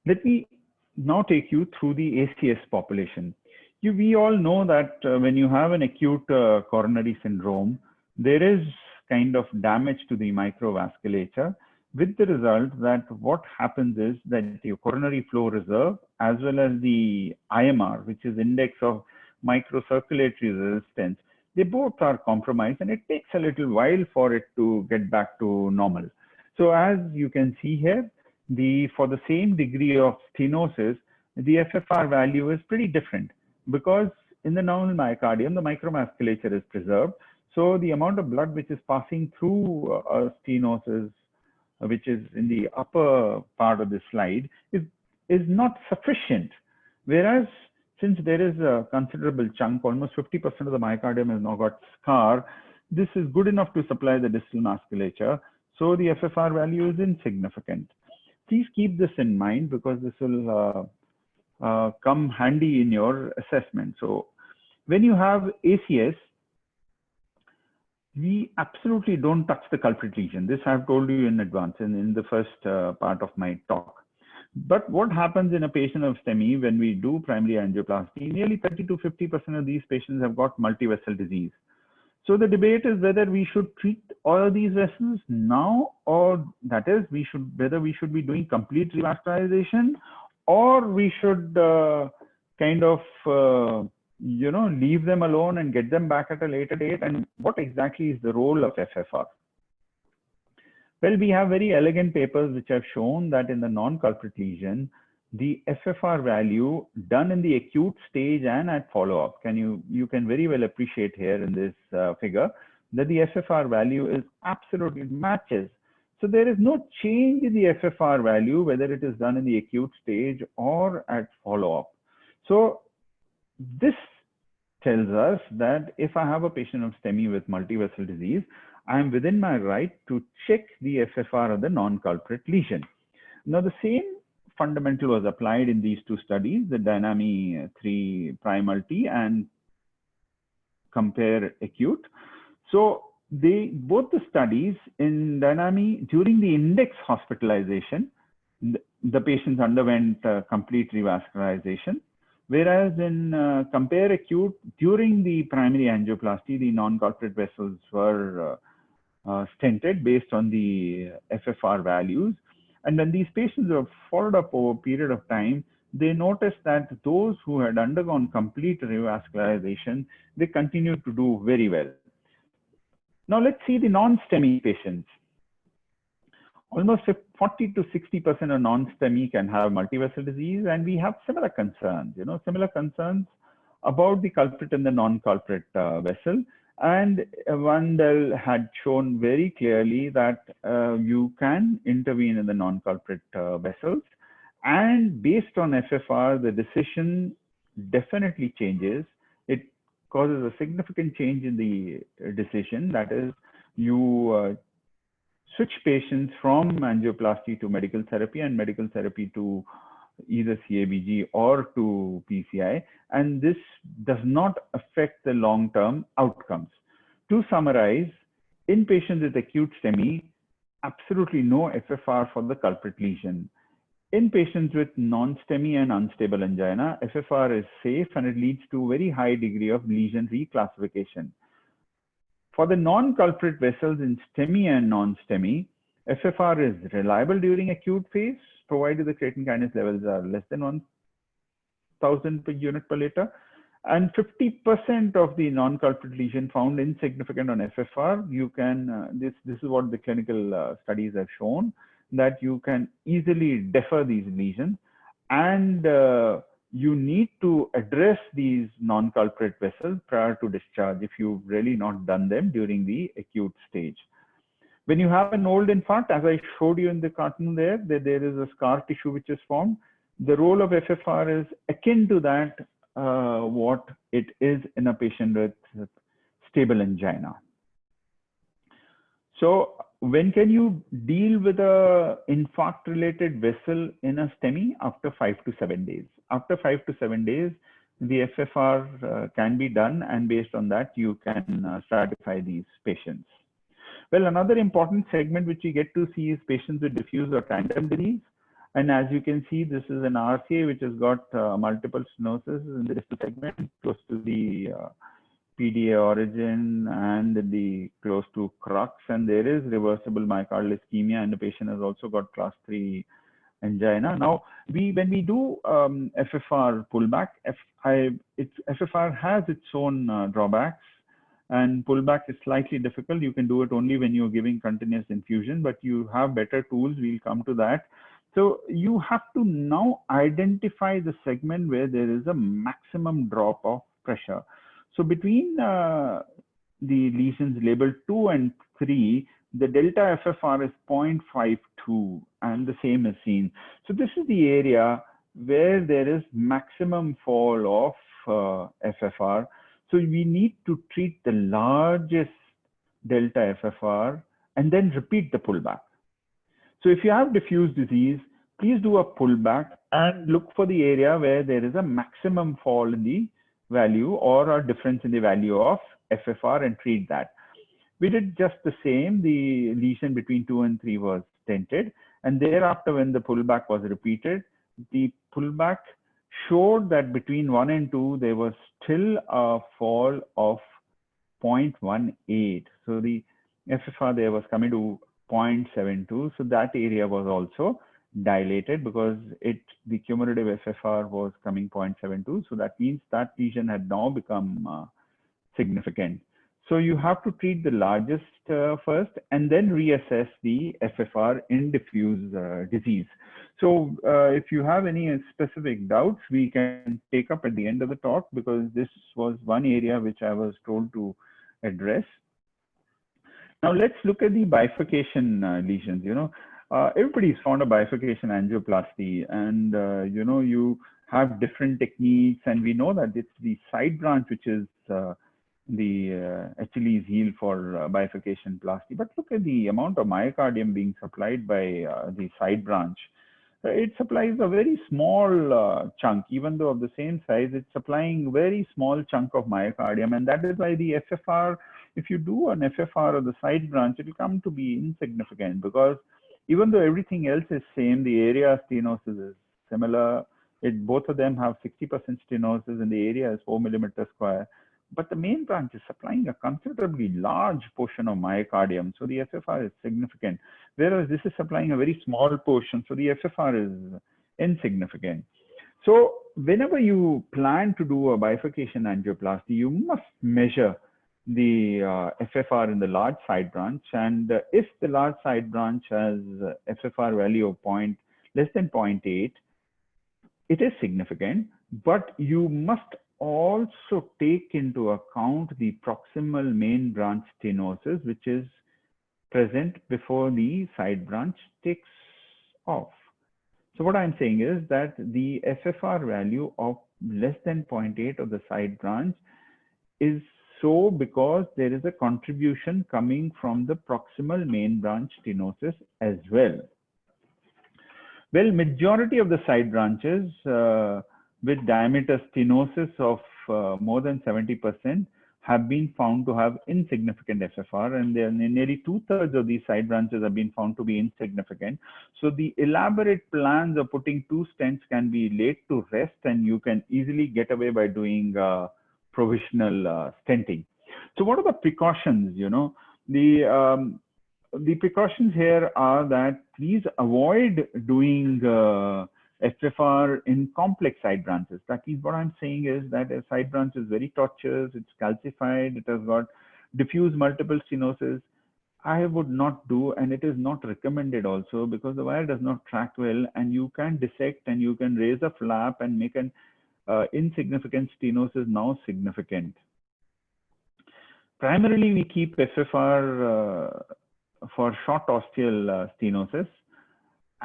Let me now take you through the ACS population. We all know that when you have an acute coronary syndrome, there is kind of damage to the microvasculature, with the result that what happens is that the coronary flow reserve as well as the IMR, which is index of microcirculatory resistance, they both are compromised and it takes a little while for it to get back to normal. So as you can see here, for the same degree of stenosis, the FFR value is pretty different because in the normal myocardium, the microvasculature is preserved. So the amount of blood which is passing through a stenosis, which is in the upper part of the slide, is not sufficient. Whereas since there is a considerable chunk, almost 50% of the myocardium has now got scar, this is good enough to supply the distal vasculature. So the FFR value is insignificant. please keep this in mind because this will come handy in your assessment. So when you have ACS, we absolutely don't touch the culprit lesion. This I've told you in advance in the first part of my talk. But what happens in a patient of STEMI when we do primary angioplasty, nearly 30 to 50% of these patients have got multivessel disease. So the debate is whether we should treat all of these vessels now, or that is, whether we should be doing complete revascularization, or we should kind of leave them alone and get them back at a later date. And what exactly is the role of FFR? Well, we have very elegant papers which have shown that in the non-culprit lesion, the FFR value done in the acute stage and at follow-up, you can very well appreciate here in this figure that the FFR value is absolutely matches. So there is no change in the FFR value, whether it is done in the acute stage or at follow-up. So this tells us that if I have a patient of STEMI with multivessel disease, I am within my right to check the FFR of the non-culprit lesion. Now, the same fundamental was applied in these two studies, the Dynami 3 Primulti and Compare Acute. So both the studies in Dynami, during the index hospitalization, the patients underwent complete revascularization. Whereas in Compare Acute, during the primary angioplasty, the non-culprit vessels were stented based on the FFR values. And when these patients were followed up over a period of time, they noticed that those who had undergone complete revascularization, they continued to do very well. Now let's see the non-STEMI patients. Almost 40 to 60% of non-STEMI can have multivessel disease, and we have similar concerns, about the culprit and the non-culprit vessel. And Wandel had shown very clearly that you can intervene in the non-culprit vessels, and based on FFR, the decision definitely changes. It causes a significant change in the decision. That is, you switch patients from angioplasty to medical therapy and medical therapy to either CABG or to PCI, and this does not affect the long-term outcomes. To summarize, in patients with acute STEMI, absolutely no FFR for the culprit lesion. In patients with non-STEMI and unstable angina, FFR is safe and it leads to a very high degree of lesion reclassification. For the non-culprit vessels in STEMI and non-STEMI, FFR is reliable during acute phase, provided the creatine kinase levels are less than 1,000 per unit per liter. And 50% of the non-culprit lesion found insignificant on FFR, you can, this is what the clinical studies have shown, that you can easily defer these lesions, and you need to address these non-culprit vessels prior to discharge if you've really not done them during the acute stage. When you have an old infarct, as I showed you in the cartoon there is a scar tissue which is formed. The role of FFR is akin to that, what it is in a patient with stable angina. So when can you deal with a infarct-related vessel in a STEMI? After 5 to 7 days. After 5 to 7 days, the FFR can be done, and based on that, you can stratify these patients. Well, another important segment which we get to see is patients with diffuse or tandem disease. And as you can see, this is an RCA which has got multiple stenosis in the distal segment, close to the PDA origin and the close to crux, and there is reversible myocardial ischemia, and the patient has also got class 3 angina. Now, when we do FFR pullback, FFR has its own drawbacks, and pullback is slightly difficult. You can do it only when you're giving continuous infusion, but you have better tools. We'll come to that. So you have to now identify the segment where there is a maximum drop of pressure. So between the lesions labeled 2 and 3, the delta FFR is 0.52, and the same is seen. So this is the area where there is maximum fall of FFR. So we need to treat the largest delta FFR and then repeat the pullback. So if you have diffuse disease, please do a pullback and look for the area where there is a maximum fall in the value or a difference in the value of FFR and treat that. We did just the same. The lesion between 2 and 3 was stented. And thereafter, when the pullback was repeated, the pullback showed that between 1 and 2, there was still a fall of 0.18. So the FFR there was coming to 0.72. So that area was also dilated because the cumulative FFR was coming 0.72. So that means that lesion had now become significant. So you have to treat the largest first and then reassess the FFR in diffuse disease. So if you have any specific doubts, we can take up at the end of the talk, because this was one area which I was told to address. Now let's look at the bifurcation lesions. Everybody's fond of bifurcation angioplasty, and you have different techniques, and we know that it's the side branch which is the Achilles heel for bifurcation plasty. But look at the amount of myocardium being supplied by the side branch. It supplies a very small chunk, even though of the same size, it's supplying very small chunk of myocardium. And that is why the FFR, if you do an FFR of the side branch, it will come to be insignificant, because even though everything else is same, the area of stenosis is similar. Both of them have 60% stenosis, and the area is 4 millimeters square. But the main branch is supplying a considerably large portion of myocardium. So the FFR is significant, whereas this is supplying a very small portion. So the FFR is insignificant. So whenever you plan to do a bifurcation angioplasty, you must measure the FFR in the large side branch. And if the large side branch has FFR value of less than 0.8, it is significant, but you must also take into account the proximal main branch stenosis, which is present before the side branch takes off. So what I'm saying is that the FFR value of less than 0.8 of the side branch is so because there is a contribution coming from the proximal main branch stenosis as well. Well, majority of the side branches with diameter stenosis of more than 70% have been found to have insignificant FFR, and nearly 2/3 of these side branches have been found to be insignificant. So the elaborate plans of putting 2 stents can be laid to rest, and you can easily get away by doing provisional stenting. So what are the precautions? The precautions here are that please avoid doing FFR in complex side branches. That means what I'm saying is that a side branch is very tortuous, it's calcified, it has got diffuse multiple stenosis. I would not do, and it is not recommended also, because the wire does not track well, and you can dissect and you can raise a flap and make an insignificant stenosis now significant. Primarily, we keep FFR for short ostial stenosis.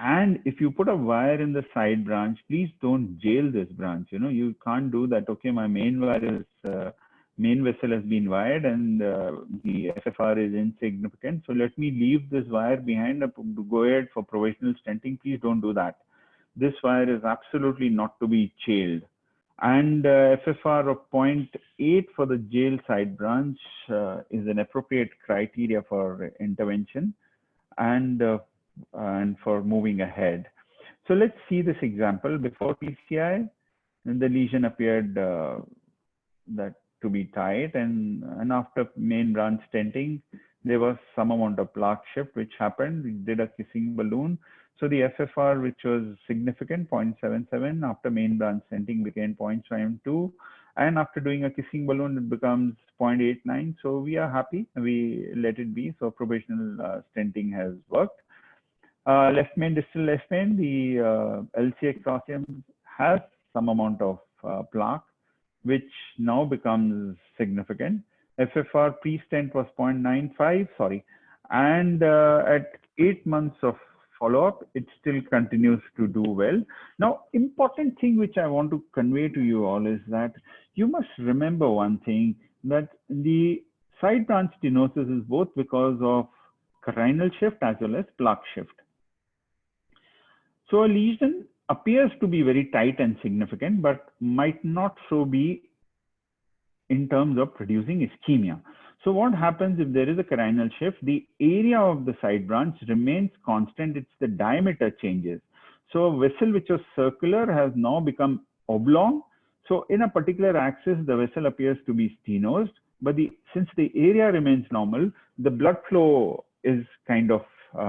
And if you put a wire in the side branch, please don't jail this branch. You can't do that. Okay, my main wire is main vessel has been wired, and the FFR is insignificant. So let me leave this wire behind to go ahead for provisional stenting. Please don't do that. This wire is absolutely not to be jailed. And FFR of 0.8 for the jail side branch is an appropriate criteria for intervention and for moving ahead. So let's see this example. Before PCI, and the lesion appeared that to be tight, and after main branch stenting, there was some amount of plaque shift which happened. We did a kissing balloon. So the FFR, which was significant, 0.77, after main branch stenting became 0.72. And after doing a kissing balloon, it becomes 0.89. So we are happy. We let it be. So provisional stenting has worked. Left main, distal left main, the LCX ostium has some amount of plaque, which now becomes significant. FFR pre-stent was 0.95, sorry. And at 8 months of follow-up, it still continues to do well. Now, important thing which I want to convey to you all is that you must remember one thing, that the side branch stenosis is both because of carinal shift as well as plaque shift. So a lesion appears to be very tight and significant, but might not so be in terms of producing ischemia. So what happens if there is a carinal shift? The area of the side branch remains constant. It's the diameter changes. So a vessel which was circular has now become oblong. So in a particular axis, the vessel appears to be stenosed, but since the area remains normal, the blood flow is kind of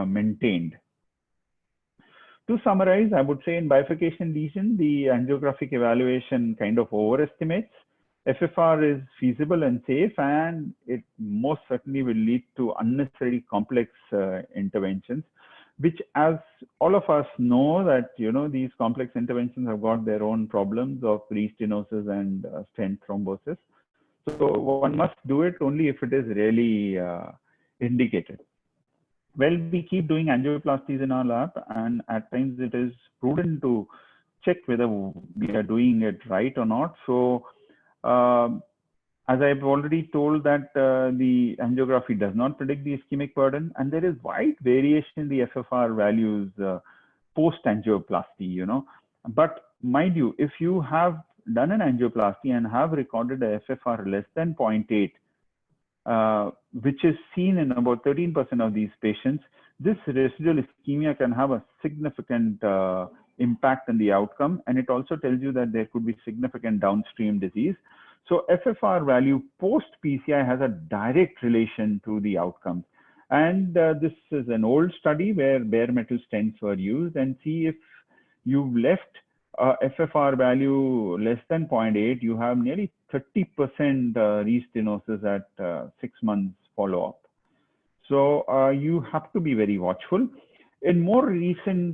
maintained. To summarize, I would say in bifurcation lesion, the angiographic evaluation kind of overestimates. FFR is feasible and safe, and it most certainly will lead to unnecessary complex interventions, which, as all of us know, that these complex interventions have got their own problems of restenosis and stent thrombosis. So one must do it only if it is really indicated. Well, we keep doing angioplasties in our lab, and at times it is prudent to check whether we are doing it right or not. So as I've already told that the angiography does not predict the ischemic burden, and there is wide variation in the FFR values post angioplasty, But mind you, if you have done an angioplasty and have recorded a FFR less than 0.8, which is seen in about 13% of these patients, this residual ischemia can have a significant impact on the outcome. And it also tells you that there could be significant downstream disease. So FFR value post PCI has a direct relation to the outcomes. And this is an old study where bare metal stents were used, and see if you've left FFR value less than 0.8, you have nearly 30% restenosis at 6 months follow-up. So you have to be very watchful. In more recently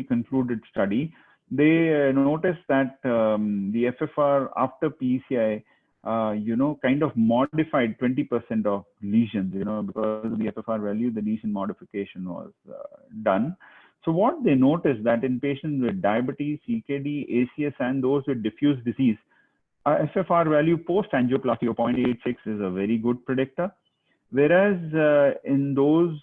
concluded study, they noticed that the FFR after PCI, kind of modified 20% of lesions, because of the FFR value, the lesion modification was done. So what they noticed that in patients with diabetes, CKD, ACS, and those with diffuse disease, FFR value post angioplasty of 0.86 is a very good predictor. Whereas in those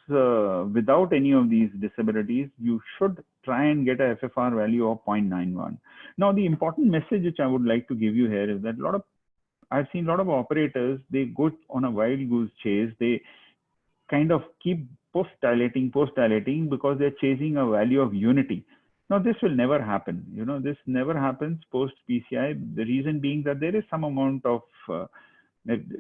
without any of these disabilities, you should try and get a FFR value of 0.91. Now, the important message which I would like to give you here is that I've seen a lot of operators, they go on a wild goose chase. They kind of keep post-dilating because they're chasing a value of unity. Now, this will never happen. This never happens post-PCI. The reason being that there is some amount of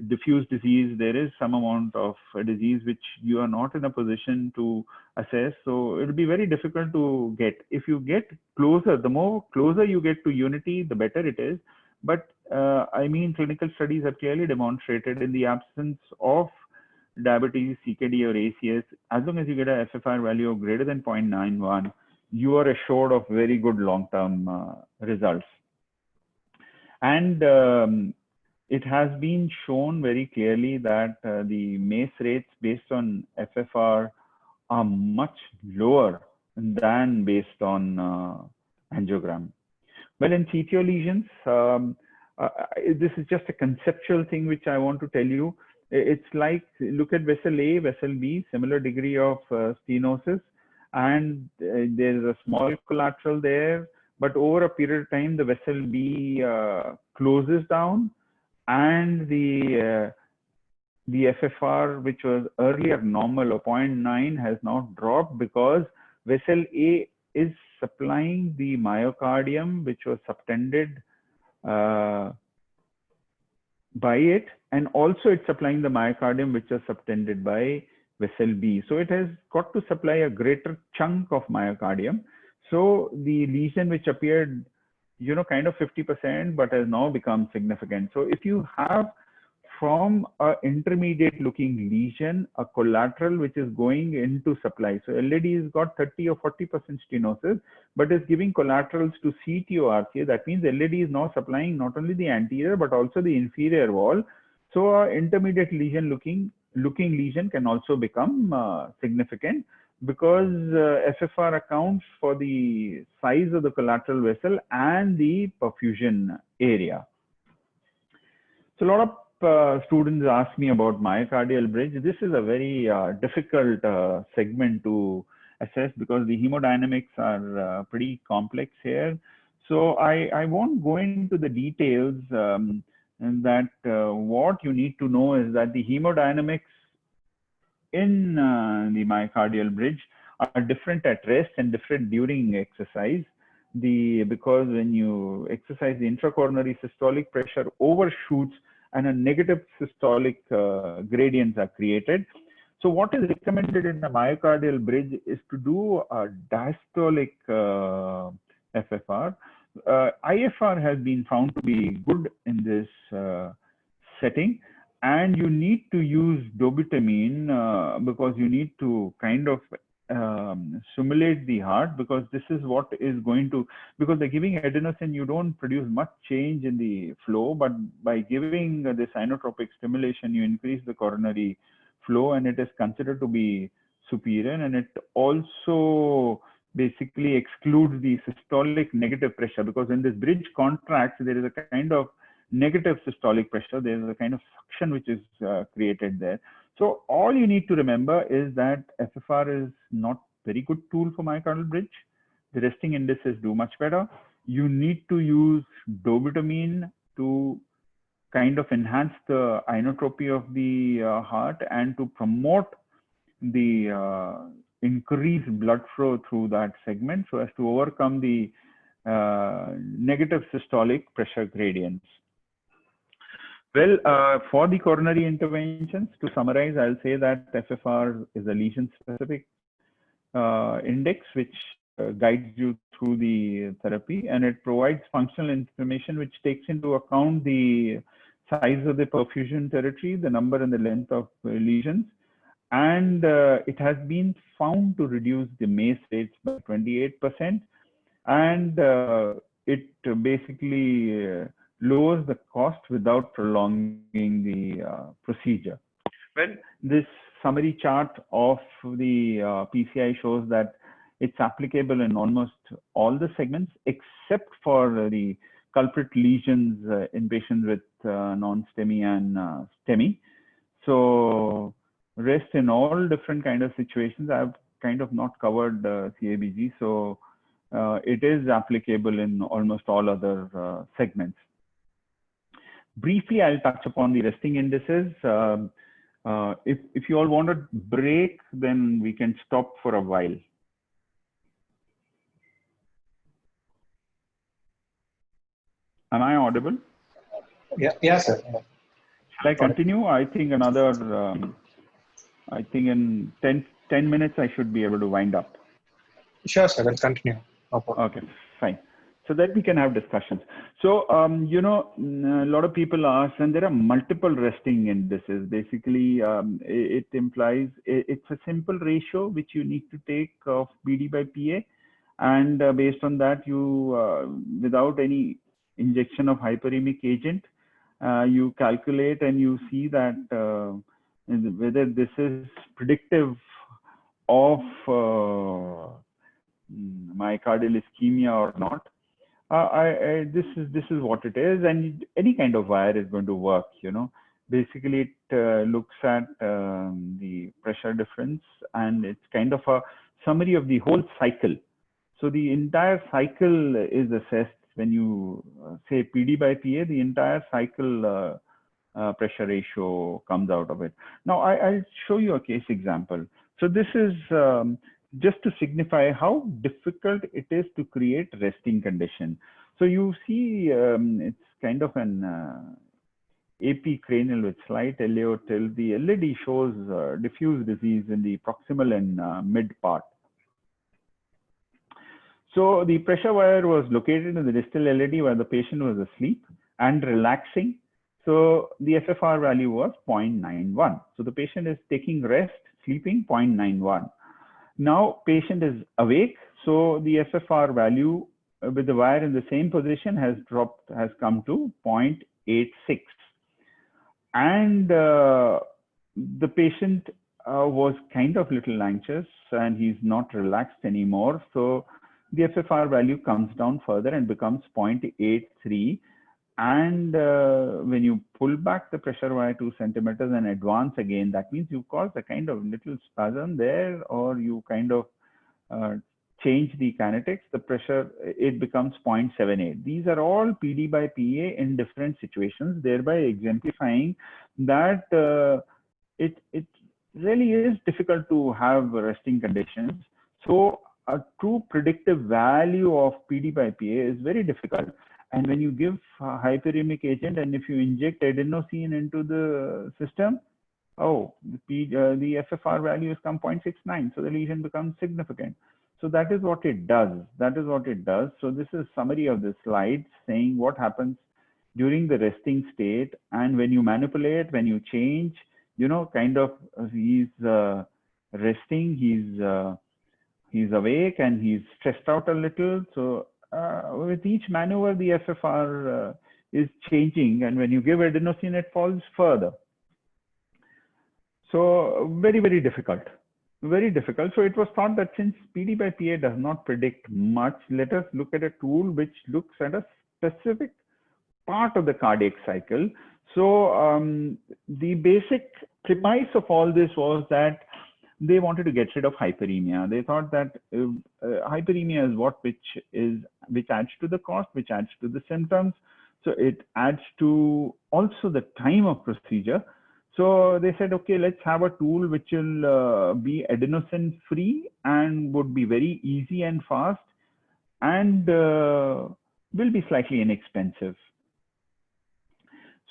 diffuse disease, there is some amount of disease which you are not in a position to assess. So it'll be very difficult to get. If you get closer, the more closer you get to unity, the better it is. But clinical studies have clearly demonstrated in the absence of diabetes, CKD, or ACS, as long as you get a FFR value of greater than 0.91, you are assured of very good long-term results. And it has been shown very clearly that the MACE rates based on FFR are much lower than based on angiogram. Well, in CTO lesions, this is just a conceptual thing which I want to tell you. It's like, look at vessel A, vessel B, similar degree of stenosis, and there's a small collateral there, but over a period of time, the vessel B closes down, and the FFR, which was earlier normal of 0.9, has now dropped because vessel A is supplying the myocardium, which was subtended by it, and also it's supplying the myocardium, which is subtended by vessel B. So it has got to supply a greater chunk of myocardium. So the lesion which appeared, kind of 50%, but has now become significant. So if you have from an intermediate looking lesion, a collateral which is going into supply. So LAD has got 30 or 40% stenosis, but is giving collaterals to CT or RCA. That means LAD is now supplying not only the anterior, but also the inferior wall. So an intermediate lesion looking lesion can also become significant because FFR accounts for the size of the collateral vessel and the perfusion area. So a lot of students ask me about myocardial bridge. This is a very difficult segment to assess because the hemodynamics are pretty complex here. So I won't go into the details, and that what you need to know is that the hemodynamics in the myocardial bridge are different at rest and different during exercise. Because when you exercise, the intracoronary systolic pressure overshoots and a negative systolic gradients are created. So what is recommended in a myocardial bridge is to do a diastolic FFR. IFR has been found to be good in this setting, and you need to use dobutamine because you need to kind of simulate the heart, because this is what is going to, because by giving adenosine you don't produce much change in the flow, but by giving this inotropic stimulation you increase the coronary flow, and it is considered to be superior, and it also basically excludes the systolic negative pressure, because when this bridge contracts there is a kind of negative systolic pressure, there is a kind of suction which is created there. So all you need to remember is that FFR is not very good tool for myocardial bridge. The resting indices do much better. You need to use dobutamine to kind of enhance the inotropy of the heart and to promote the increased blood flow through that segment so as to overcome the negative systolic pressure gradients. Well, for the coronary interventions, to summarize, I'll say that FFR is a lesion-specific index which guides you through the therapy, and it provides functional information which takes into account the size of the perfusion territory, the number and the length of lesions, and it has been found to reduce the MACE rates by 28%, and it basically lowers the cost without prolonging the procedure. Well, this summary chart of the PCI shows that it's applicable in almost all the segments except for the culprit lesions in patients with non-STEMI and STEMI. So rest in all different kind of situations, I've kind of not covered CABG, so it is applicable in almost all other segments. Briefly, I'll touch upon the resting indices. If you all want to break, then we can stop for a while. Am I audible? Yeah, sir. Shall I continue? I think another, I think in 10 minutes, I should be able to wind up. Sure, sir. Let's continue. No problem. Okay, fine. So that we can have discussions. So, you know, a lot of people ask, and there are multiple resting indices. Basically, it implies it's a simple ratio which you need to take of BD by PA. And based on that, you, without any injection of hyperemic agent, you calculate and you see that whether this is predictive of myocardial ischemia or not. This is what it is, and any kind of wire is going to work. You know, basically it looks at the pressure difference, and it's kind of a summary of the whole cycle. So the entire cycle is assessed when you say PD by PA. The entire cycle pressure ratio comes out of it. Now I'll show you a case example. So this is just to signify how difficult it is to create resting condition. So you see it's kind of an AP cranial with slight LAO till the LED shows diffuse disease in the proximal and mid part. So the pressure wire was located in the distal LED where the patient was asleep and relaxing. So the FFR value was 0.91. So the patient is taking rest, sleeping 0.91. Now patient is awake, so the FFR value with the wire in the same position has come to 0.86. And the patient was kind of little anxious and he's not relaxed anymore. So the FFR value comes down further and becomes 0.83. And when you pull back the pressure wire 2 centimeters and advance again, that means you cause a kind of little spasm there, or you kind of change the kinetics, the pressure, it becomes 0.78. These are all PD by PA in different situations, thereby exemplifying that it really is difficult to have resting conditions. So a true predictive value of PD by PA is very difficult. And when you give a hyperemic agent and if you inject adenosine into the system, oh, the FFR value has come 0.69. So the lesion becomes significant. So that is what it does. That is what it does. So this is summary of the slide saying what happens during the resting state. And when you manipulate, when you change, you know, kind of he's resting, he's awake and he's stressed out a little. So with each maneuver, the FFR is changing. And when you give adenosine, it falls further. So very, very difficult. Very difficult. So it was thought that since PD by PA does not predict much, let us look at a tool which looks at a specific part of the cardiac cycle. So the basic premise of all this was that they wanted to get rid of hyperemia. They thought that hyperemia is which adds to the cost, which adds to the symptoms. So it adds to also the time of procedure. So they said, okay, let's have a tool which will be adenosine free and would be very easy and fast and will be slightly inexpensive.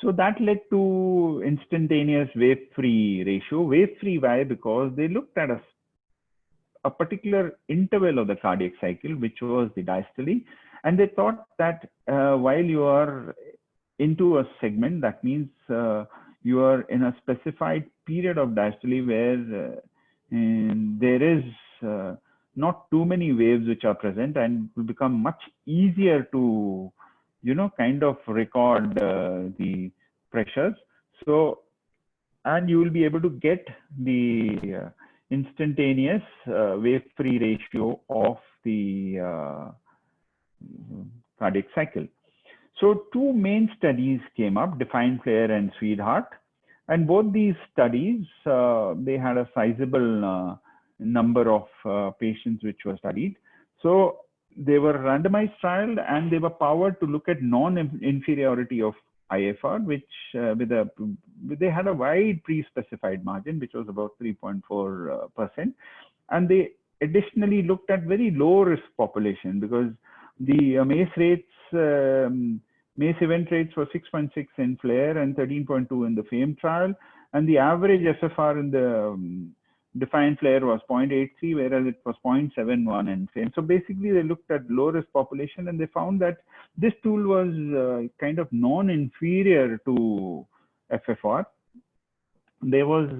So that led to instantaneous wave-free ratio. Wave-free, why? Because they looked at a particular interval of the cardiac cycle, which was the diastole, and they thought that while you are into a segment, that means you are in a specified period of diastole where there is not too many waves which are present, and it will become much easier to, you know, kind of record the pressures. So, and you will be able to get the instantaneous wave-free ratio of the cardiac cycle. So two main studies came up, Define Flare and Sweetheart. And both these studies, they had a sizable number of patients which were studied. So they were randomized trial and they were powered to look at non-inferiority of IFR, which they had a wide pre-specified margin, which was about 3.4%. And they additionally looked at very low risk population because the MACE rates, MACE event rates were 6.6 in FLAIR and 13.2 in the FAME trial. And the average FFR in the Define Flare was 0.83, whereas it was 0.71 in FAME. So basically, they looked at low risk population and they found that this tool was kind of non-inferior to FFR. There was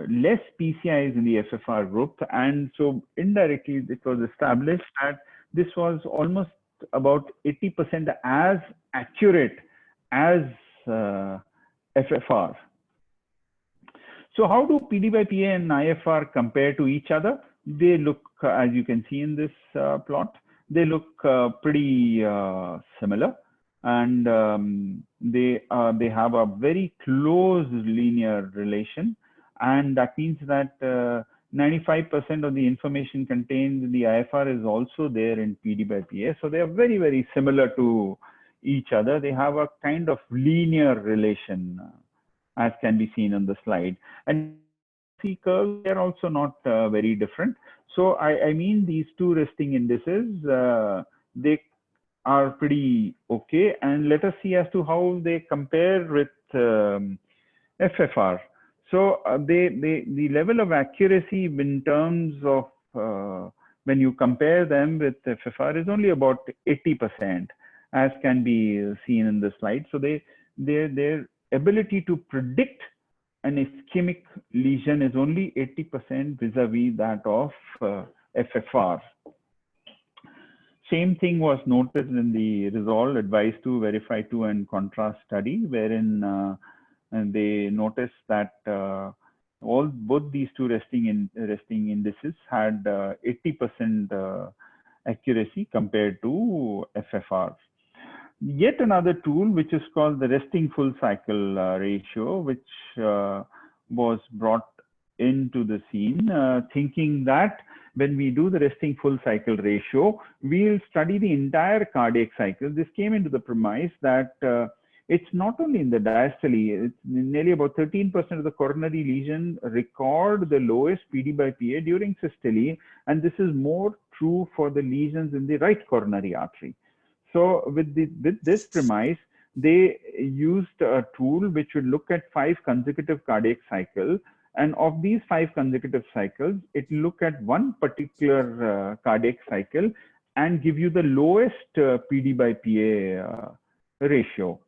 less PCIs in the FFR group. And so indirectly, it was established that this was almost about 80% as accurate as FFR. So how do PD by PA and IFR compare to each other? They look, as you can see in this plot, they look pretty similar, and they have a very close linear relation, and that means that 95% of the information contained in the IFR is also there in PD by PA. So they are very, very similar to each other. They have a kind of linear relation, as can be seen on the slide. And C curves, they are also not very different. So I mean these two resting indices, they are pretty okay. And let us see as to how they compare with FFR. So the level of accuracy in terms of when you compare them with FFR is only about 80%, as can be seen in the slide. So their ability to predict an ischemic lesion is only 80% vis-a-vis that of FFR. Same thing was noted in the Resolve Advise 2, Verify 2, and Contrast study, wherein and they noticed that both these two resting indices had 80% accuracy compared to FFR. Yet another tool, which is called the resting full cycle ratio, which was brought into the scene, thinking that when we do the resting full cycle ratio, we'll study the entire cardiac cycle. This came into the premise that it's not only in the diastole, it's nearly about 13% of the coronary lesion record the lowest PD by PA during systole, and this is more true for the lesions in the right coronary artery. So with this premise, they used a tool which would look at 5 consecutive cardiac cycles, and of these 5 consecutive cycles, it look at one particular cardiac cycle and give you the lowest PD by PA ratio.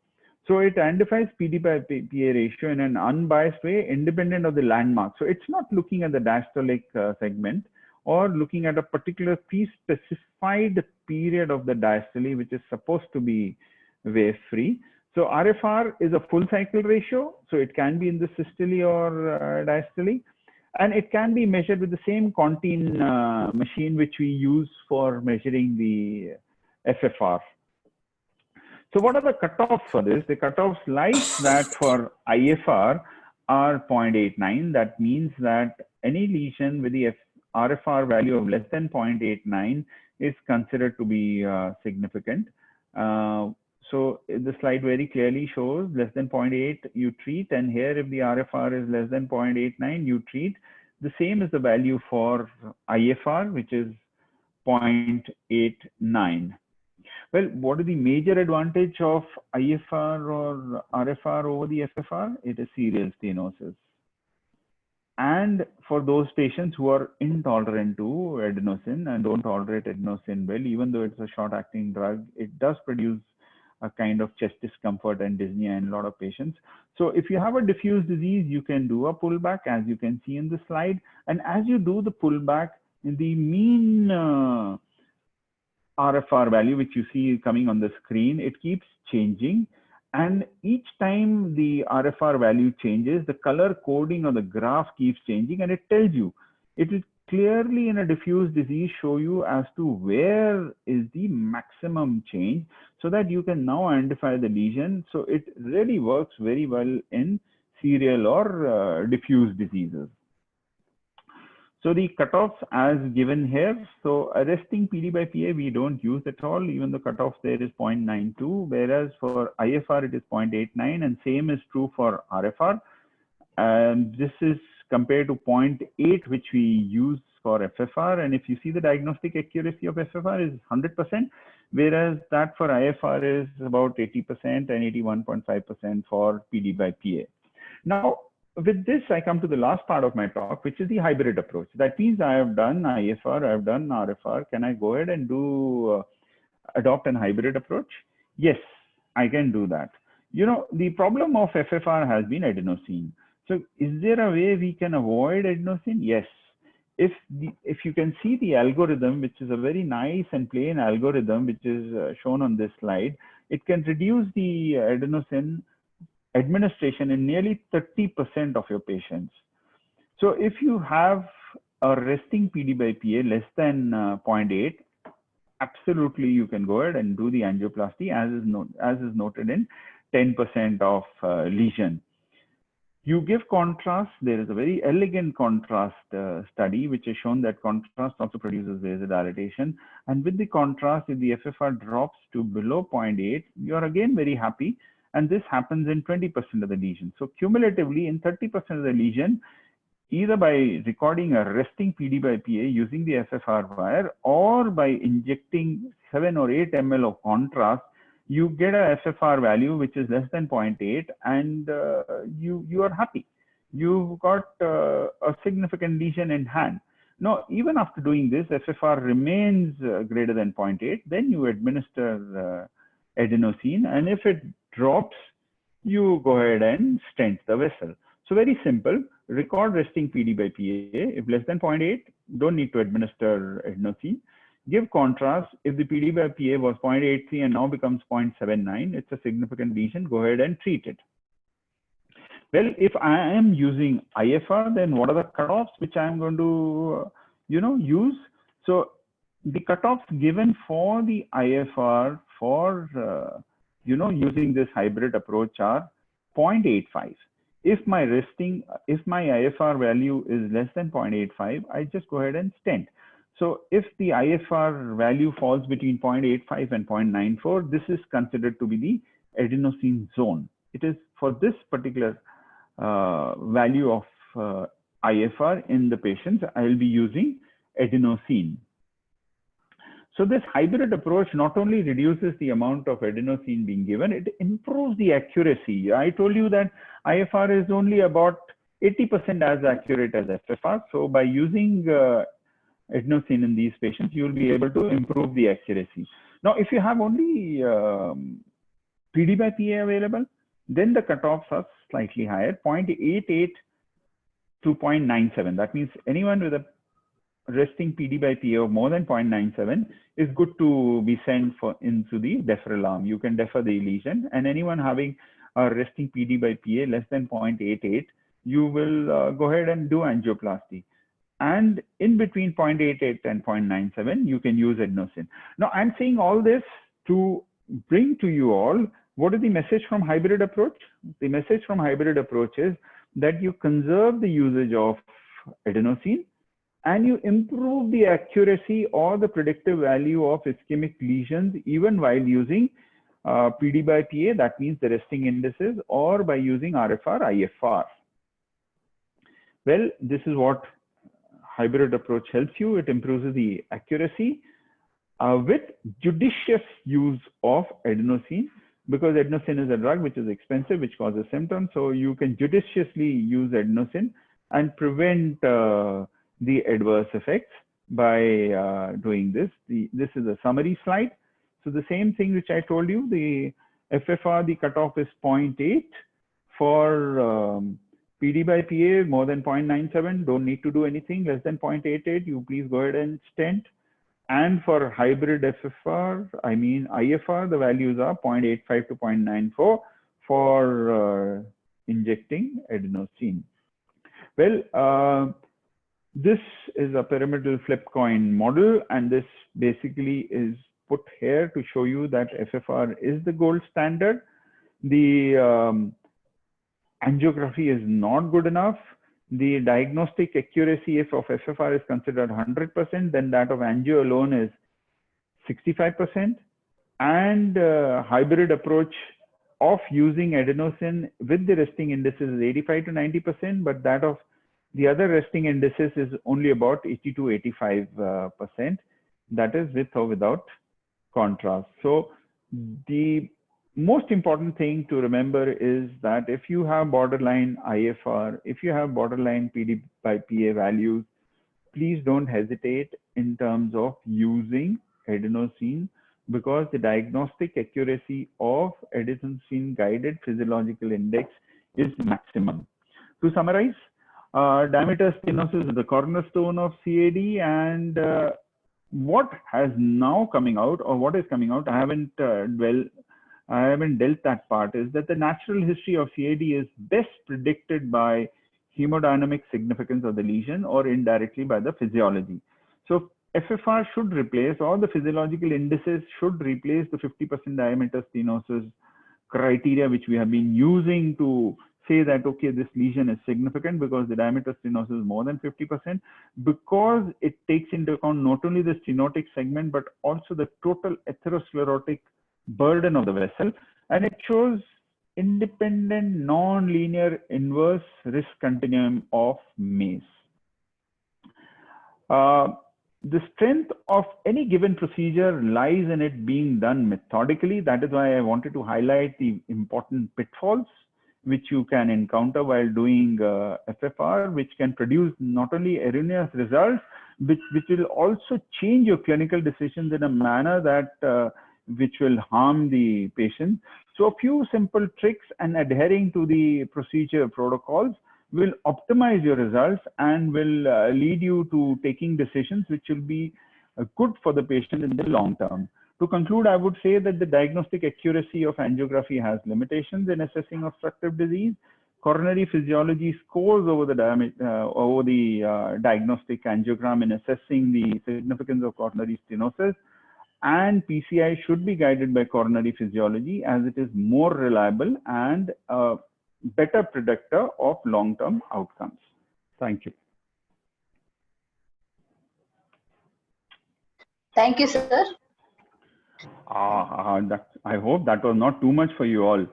So it identifies PD by PA ratio in an unbiased way, independent of the landmark. So it's not looking at the diastolic segment or looking at a particular pre-specified period of the diastole, which is supposed to be wave-free. So RFR is a full cycle ratio, so it can be in the systole or diastole, and it can be measured with the same Contine machine which we use for measuring the FFR. So what are the cutoffs for this? The cutoffs like that for IFR are 0.89. That means that any lesion with the RFR value of less than 0.89 is considered to be significant. So the slide very clearly shows less than 0.8 you treat, and here if the RFR is less than 0.89 you treat. The same is the value for IFR, which is 0.89. Well, what is the major advantage of IFR or RFR over the FFR? It is serial stenosis. And for those patients who are intolerant to adenosine and don't tolerate adenosine well, even though it's a short-acting drug, it does produce a kind of chest discomfort and dyspnea in a lot of patients. So if you have a diffuse disease, you can do a pullback, as you can see in the slide. And as you do the pullback, the mean RFR value, which you see coming on the screen, it keeps changing. And each time the RFR value changes, the color coding of the graph keeps changing, and it tells you, it will clearly in a diffuse disease show you as to where is the maximum change, so that you can now identify the lesion. So it really works very well in serial or diffuse diseases. So the cutoffs as given here, so resting PD by PA we don't use at all, even the cutoff there is 0.92, whereas for IFR it is 0.89, and same is true for RFR. And this is compared to 0.8 which we use for FFR, and if you see the diagnostic accuracy of FFR is 100%, whereas that for IFR is about 80% and 81.5% for PD by PA. Now, with this, I come to the last part of my talk, which is the hybrid approach. That means I have done IFR, I have done RFR. Can I go ahead and do adopt an hybrid approach? Yes, I can do that. You know, the problem of FFR has been adenosine. So is there a way we can avoid adenosine? Yes. If you can see the algorithm, which is a very nice and plain algorithm, which is shown on this slide, it can reduce the adenosine administration in nearly 30% of your patients. So if you have a resting PD by PA less than 0.8, absolutely you can go ahead and do the angioplasty as is noted in 10% of lesion. You give contrast. There is a very elegant contrast study which has shown that contrast also produces vasodilatation. And with the contrast, if the FFR drops to below 0.8, you are again very happy. And this happens in 20% of the lesion. So cumulatively in 30% of the lesion, either by recording a resting PD by PA using the FFR wire or by injecting 7 or 8 ml of contrast, you get a FFR value which is less than 0.8, and you are happy. You've got a significant lesion in hand. Now, even after doing this, FFR remains greater than 0.8, then you administer adenosine, and if it drops, you go ahead and stent the vessel. So very simple, record resting PD by PA. If less than 0.8, don't need to administer adenosine. Give contrast. If the PD by PA was 0.83 and now becomes 0.79, it's a significant lesion, go ahead and treat it. Well, if I am using IFR, then what are the cutoffs which I'm going to use? So the cutoffs given for the IFR for using this hybrid approach are 0.85. if my IFR value is less than 0.85, I just go ahead and stent. So if the IFR value falls between 0.85 and 0.94, this is considered to be the adenosine zone. It is for this particular value of IFR in the patients, I'll be using adenosine. So this hybrid approach not only reduces the amount of adenosine being given, it improves the accuracy. I told you that IFR is only about 80% as accurate as FFR. So by using adenosine in these patients, you'll be able to improve the accuracy. Now, if you have only PD by PA available, then the cutoffs are slightly higher, 0.88 to 0.97. That means anyone with a resting PD by PA of more than 0.97 is good to be sent into the deferral arm. You can defer the lesion, and anyone having a resting PD by PA less than 0.88, you will go ahead and do angioplasty. And in between 0.88 and 0.97, you can use adenosine. Now, I'm saying all this to bring to you all, what is the message from hybrid approach? The message from hybrid approach is that you conserve the usage of adenosine and you improve the accuracy or the predictive value of ischemic lesions even while using PD by PA, that means the resting indices, or by using RFR, IFR. Well, this is what hybrid approach helps you. It improves the accuracy with judicious use of adenosine, because adenosine is a drug which is expensive, which causes symptoms. So you can judiciously use adenosine and prevent the adverse effects by doing this. This is a summary slide. So the same thing which I told you, the FFR, the cutoff is 0.8 for PD by PA, more than 0.97, don't need to do anything. Less than 0.88, you please go ahead and stent. And for hybrid FFR, I mean IFR, the values are 0.85 to 0.94 for injecting adenosine. Well, this is a pyramidal flip coin model, and this basically is put here to show you that FFR is the gold standard. The angiography is not good enough. The diagnostic accuracy of FFR is considered 100%, then that of angio alone is 65%. And hybrid approach of using adenosine with the resting indices is 85 to 90%, but that of the other resting indices is only about 80 to 85%. That is with or without contrast. So the most important thing to remember is that if you have borderline IFR, if you have borderline PD by PA values, please don't hesitate in terms of using adenosine, because the diagnostic accuracy of adenosine guided physiological index is maximum. To summarize, diameter stenosis is the cornerstone of CAD, and what has now coming out, or what is coming out, I haven't dealt that part, is that the natural history of CAD is best predicted by hemodynamic significance of the lesion or indirectly by the physiology. So FFR should replace, or the physiological indices should replace, the 50% diameter stenosis criteria which we have been using to say that, okay, this lesion is significant because the diameter stenosis is more than 50%, because it takes into account not only the stenotic segment, but also the total atherosclerotic burden of the vessel, and it shows independent, non-linear, inverse risk continuum of MACE. The strength of any given procedure lies in it being done methodically. That is why I wanted to highlight the important pitfalls which you can encounter while doing FFR, which can produce not only erroneous results, which will also change your clinical decisions in a manner that which will harm the patient. So a few simple tricks and adhering to the procedure protocols will optimize your results and will lead you to taking decisions which will be good for the patient in the long term. To conclude, I would say that the diagnostic accuracy of angiography has limitations in assessing obstructive disease. Coronary physiology scores over the diagnostic angiogram in assessing the significance of coronary stenosis, and PCI should be guided by coronary physiology as it is more reliable and better predictor of long-term outcomes. Thank you. Thank you, sir. I hope that was not too much for you all.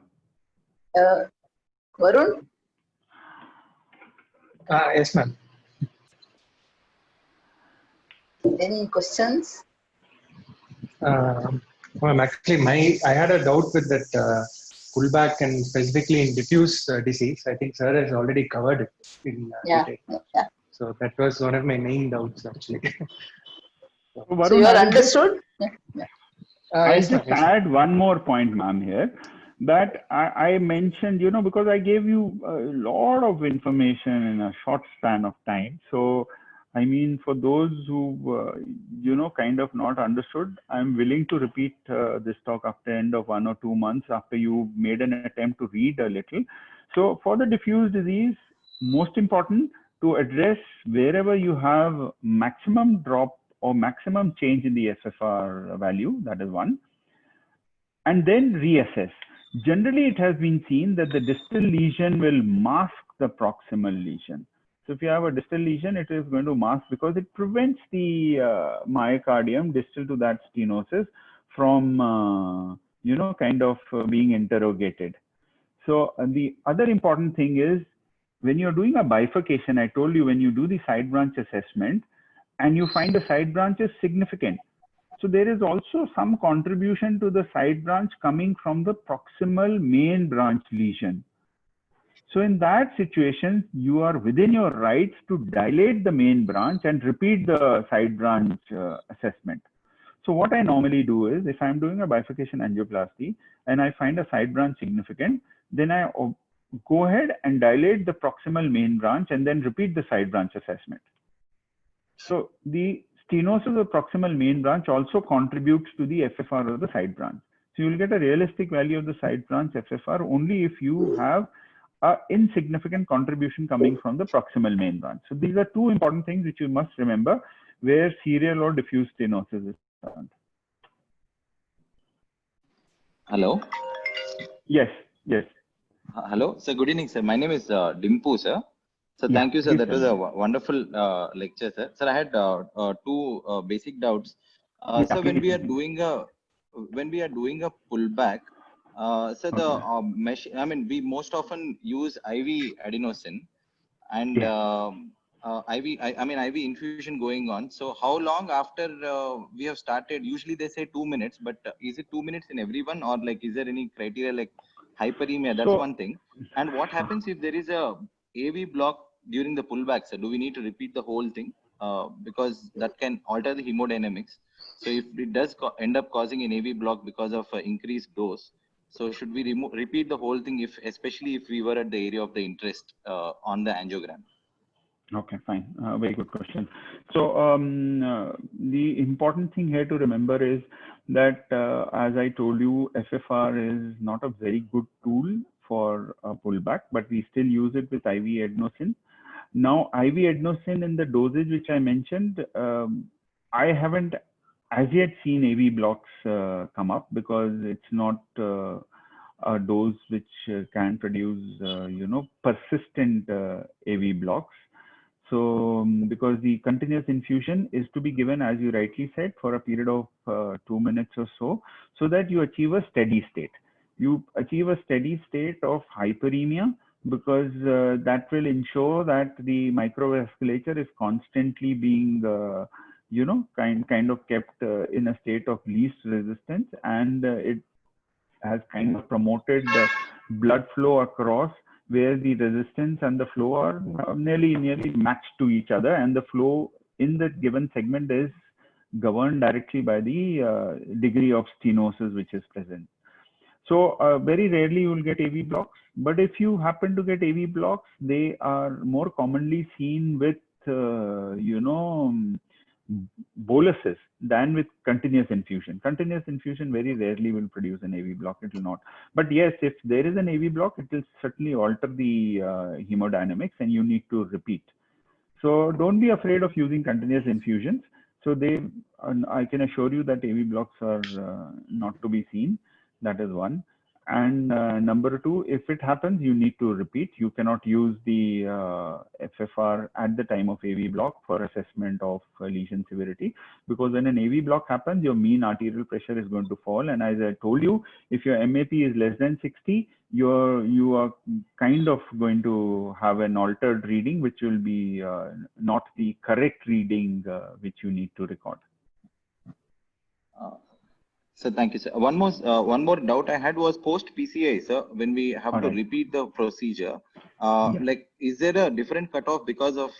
Varun? Yes, ma'am. Any questions? Well, actually, I had a doubt with that pullback and specifically in diffuse disease. I think sir has already covered it in detail. Yeah. So that was one of my main doubts actually. So, So Varun, you are understood? Yeah. I'll Yes, just add one more point, ma'am, here that I mentioned, because I gave you a lot of information in a short span of time. So, I mean, for those who, kind of not understood, I'm willing to repeat this talk after the end of 1 or 2 months after you made an attempt to read a little. So for the diffuse disease, most important to address wherever you have maximum drop or maximum change in the FFR value, that is one, and then reassess. Generally, it has been seen that the distal lesion will mask the proximal lesion. So if you have a distal lesion, it is going to mask because it prevents the myocardium distal to that stenosis from, being interrogated. So the other important thing is when you're doing a bifurcation, I told you when you do the side branch assessment and you find the side branch is significant. So there is also some contribution to the side branch coming from the proximal main branch lesion. So in that situation, you are within your rights to dilate the main branch and repeat the side branch assessment. So what I normally do is if I'm doing a bifurcation angioplasty and I find a side branch significant, then I go ahead and dilate the proximal main branch and then repeat the side branch assessment. So the stenosis of the proximal main branch also contributes to the FFR of the side branch. So you will get a realistic value of the side branch FFR only if you have an insignificant contribution coming from the proximal main branch. So these are two important things which you must remember where serial or diffuse stenosis is found. Hello. Yes. Hello. So good evening, sir. My name is Dimpu, sir. So thank you, sir. That was a wonderful lecture, sir. Sir, I had two basic doubts. So when we are doing a pullback, so the we most often use IV adenosine and IV infusion going on. So how long after we have started? Usually they say 2 minutes, but is it 2 minutes in everyone, or like is there any criteria like hyperemia? That's one thing. And what happens if there is a AV block during the pullback? So do we need to repeat the whole thing because that can alter the hemodynamics? So if it does end up causing an AV block because of increased dose, so should we repeat the whole thing, especially if we were at the area of the interest on the angiogram? Okay, fine. Very good question. So the important thing here to remember is that, as I told you, FFR is not a very good tool for pullback, but we still use it with IV adenosine. Now, IV adenosine in the dosage which I mentioned, I haven't as yet seen AV blocks come up because it's not a dose which can produce, persistent AV blocks. So because the continuous infusion is to be given, as you rightly said, for a period of 2 minutes or so that you achieve a steady state. You achieve a steady state of hyperemia because that will ensure that the microvasculature is constantly being, kind of kept in a state of least resistance, and it has kind of promoted blood flow across where the resistance and the flow are nearly matched to each other, and the flow in the given segment is governed directly by the degree of stenosis which is present. So very rarely you will get AV blocks, but if you happen to get AV blocks, they are more commonly seen with boluses than with continuous infusion. Continuous infusion very rarely will produce an AV block, it will not. But yes, if there is an AV block, it will certainly alter the hemodynamics and you need to repeat. So don't be afraid of using continuous infusions. So I can assure you that AV blocks are not to be seen. That is one. And number two, if it happens, you need to repeat. You cannot use the FFR at the time of AV block for assessment of lesion severity, because when an AV block happens, your mean arterial pressure is going to fall. And as I told you, if your MAP is less than 60, you are kind of going to have an altered reading, which will be not the correct reading which you need to record. So thank you, sir. One more doubt I had was post PCI, sir. When we have to repeat the procedure, like, is there a different cutoff because of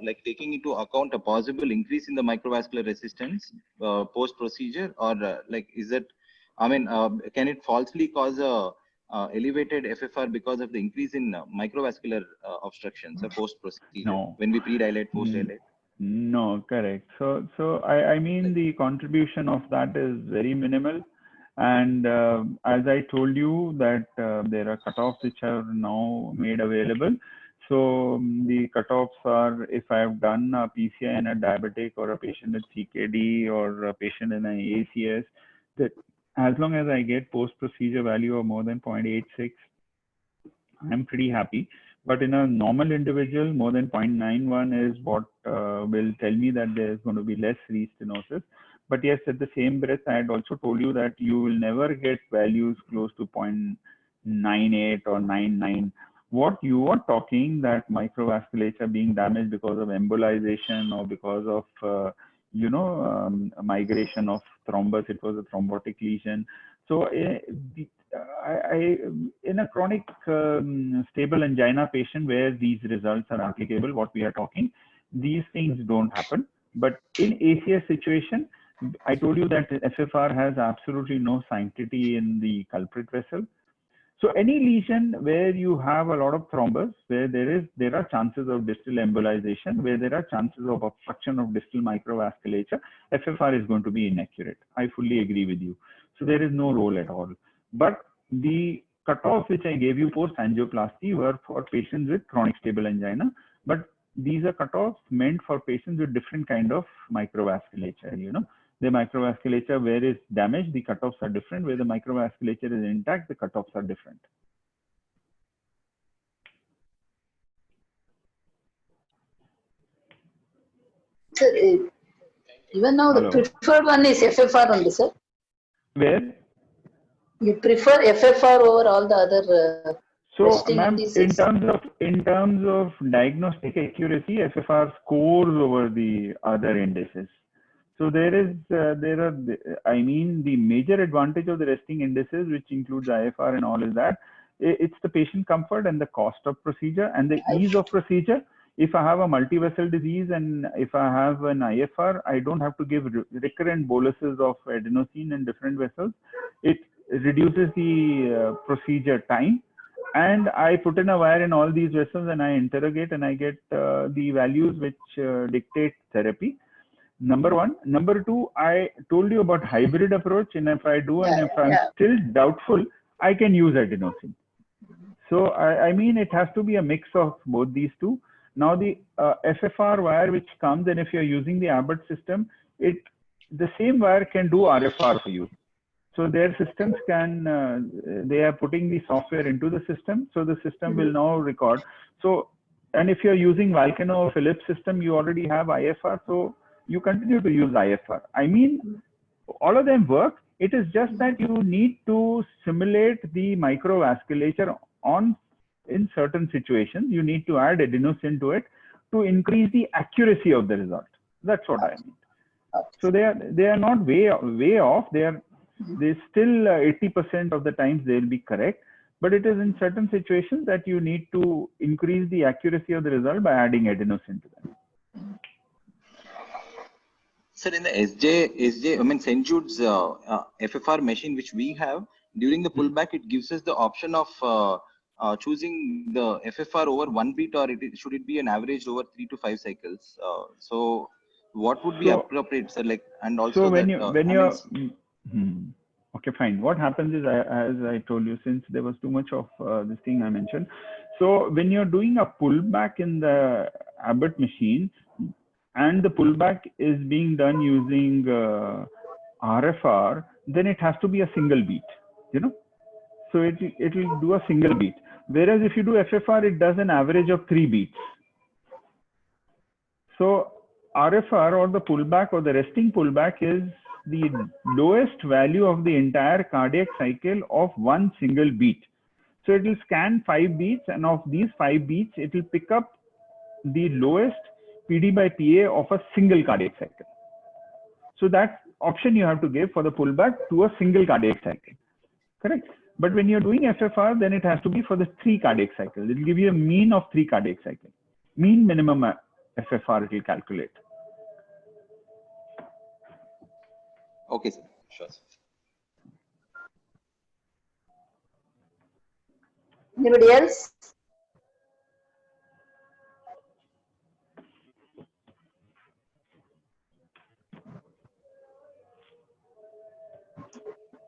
like taking into account a possible increase in the microvascular resistance post procedure, or like, is it? I mean, can it falsely cause a elevated FFR because of the increase in microvascular obstructions post procedure? No. When we pre-dilate, post dilate. No, correct. So I mean, the contribution of that is very minimal. And as I told you that there are cutoffs which are now made available. So the cutoffs are, if I have done a PCI in a diabetic or a patient with CKD or a patient in an ACS, that as long as I get post-procedure value of more than 0.86, I'm pretty happy. But in a normal individual, more than 0.91 is what will tell me that there is going to be less restenosis. But yes, at the same breath, I had also told you that you will never get values close to 0.98 or 99. What you are talking that microvasculature being damaged because of embolization or because of, migration of thrombus, it was a thrombotic lesion. So in a chronic stable angina patient where these results are applicable, what we are talking, these things don't happen. But in ACS situation, I told you that FFR has absolutely no sanctity in the culprit vessel. So any lesion where you have a lot of thrombus, where there are chances of distal embolization, where there are chances of obstruction of distal microvasculature, FFR is going to be inaccurate. I fully agree with you. So there is no role at all. But the cutoff which I gave you post angioplasty were for patients with chronic stable angina. But these are cutoffs meant for patients with different kind of microvasculature. The microvasculature where is damaged, the cutoffs are different. Where the microvasculature is intact, the cutoffs are different. Sir, even now the preferred one is FFR only, sir. Where? You prefer FFR over all the other so, ma'am, in terms of diagnostic accuracy, FFR scores over the other indices. So I mean, the major advantage of the resting indices, which includes IFR and all, is that it's the patient comfort and the cost of procedure and the ease of procedure. If I have a multi-vessel disease and if I have an IFR, I don't have to give recurrent boluses of adenosine in different vessels. It reduces the procedure time. And I put in a wire in all these vessels and I interrogate and I get the values which dictate therapy. Number one. Number two, I told you about hybrid approach, and if I do and if I'm still doubtful, I can use adenosine. So I mean, it has to be a mix of both these two. Now the FFR wire which comes, and if you're using the Abbott system, the same wire can do RFR for you. So their systems they are putting the software into the system, so the system will now record. So, and if you're using Volcano or Philips system, you already have IFR, so you continue to use IFR. I mean, all of them work. It is just that you need to simulate the microvasculature in certain situations. You need to add adenosine to it to increase the accuracy of the result. That's what I mean. So they are not way off. They still 80% of the times they'll be correct. But it is in certain situations that you need to increase the accuracy of the result by adding adenosine to them. Sir, in the SJ, I mean, St. Jude's FFR machine, which we have, during the pullback, it gives us the option of choosing the FFR over one beat, or should it be an average over 3 to 5 cycles? So, what would be appropriate, sir? Like, and also okay, fine. What happens is, as I told you, since there was too much of this thing I mentioned. So when you're doing a pullback in the Abbott machine, and the pullback is being done using RFR, then it has to be a single beat, So it will do a single beat. Whereas if you do FFR, it does an average of 3 beats. So RFR, or the pullback or the resting pullback, is the lowest value of the entire cardiac cycle of one single beat. So it will scan 5 beats, and of these 5 beats, it will pick up the lowest PD by PA of a single cardiac cycle. So that option you have to give for the pullback to a single cardiac cycle. Correct. But when you're doing FFR, then it has to be for the 3 cardiac cycles. It will give you a mean of 3 cardiac cycles. Mean minimum FFR it will calculate. Okay, sir. Sure. Anybody else?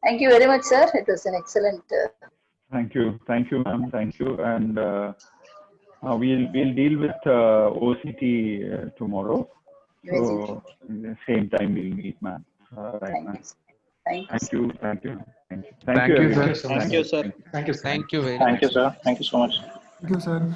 Thank you very much, sir. It was an excellent. Thank you, ma'am. Thank you, and we'll deal with OCT tomorrow. So same time we'll meet, ma'am. Right, ma'am. Thank you. Thank you, Thank you, everyone. sir. Thank you, sir. Thank you. Thank you very Thank much. you, sir. Thank you so much. Thank you, sir.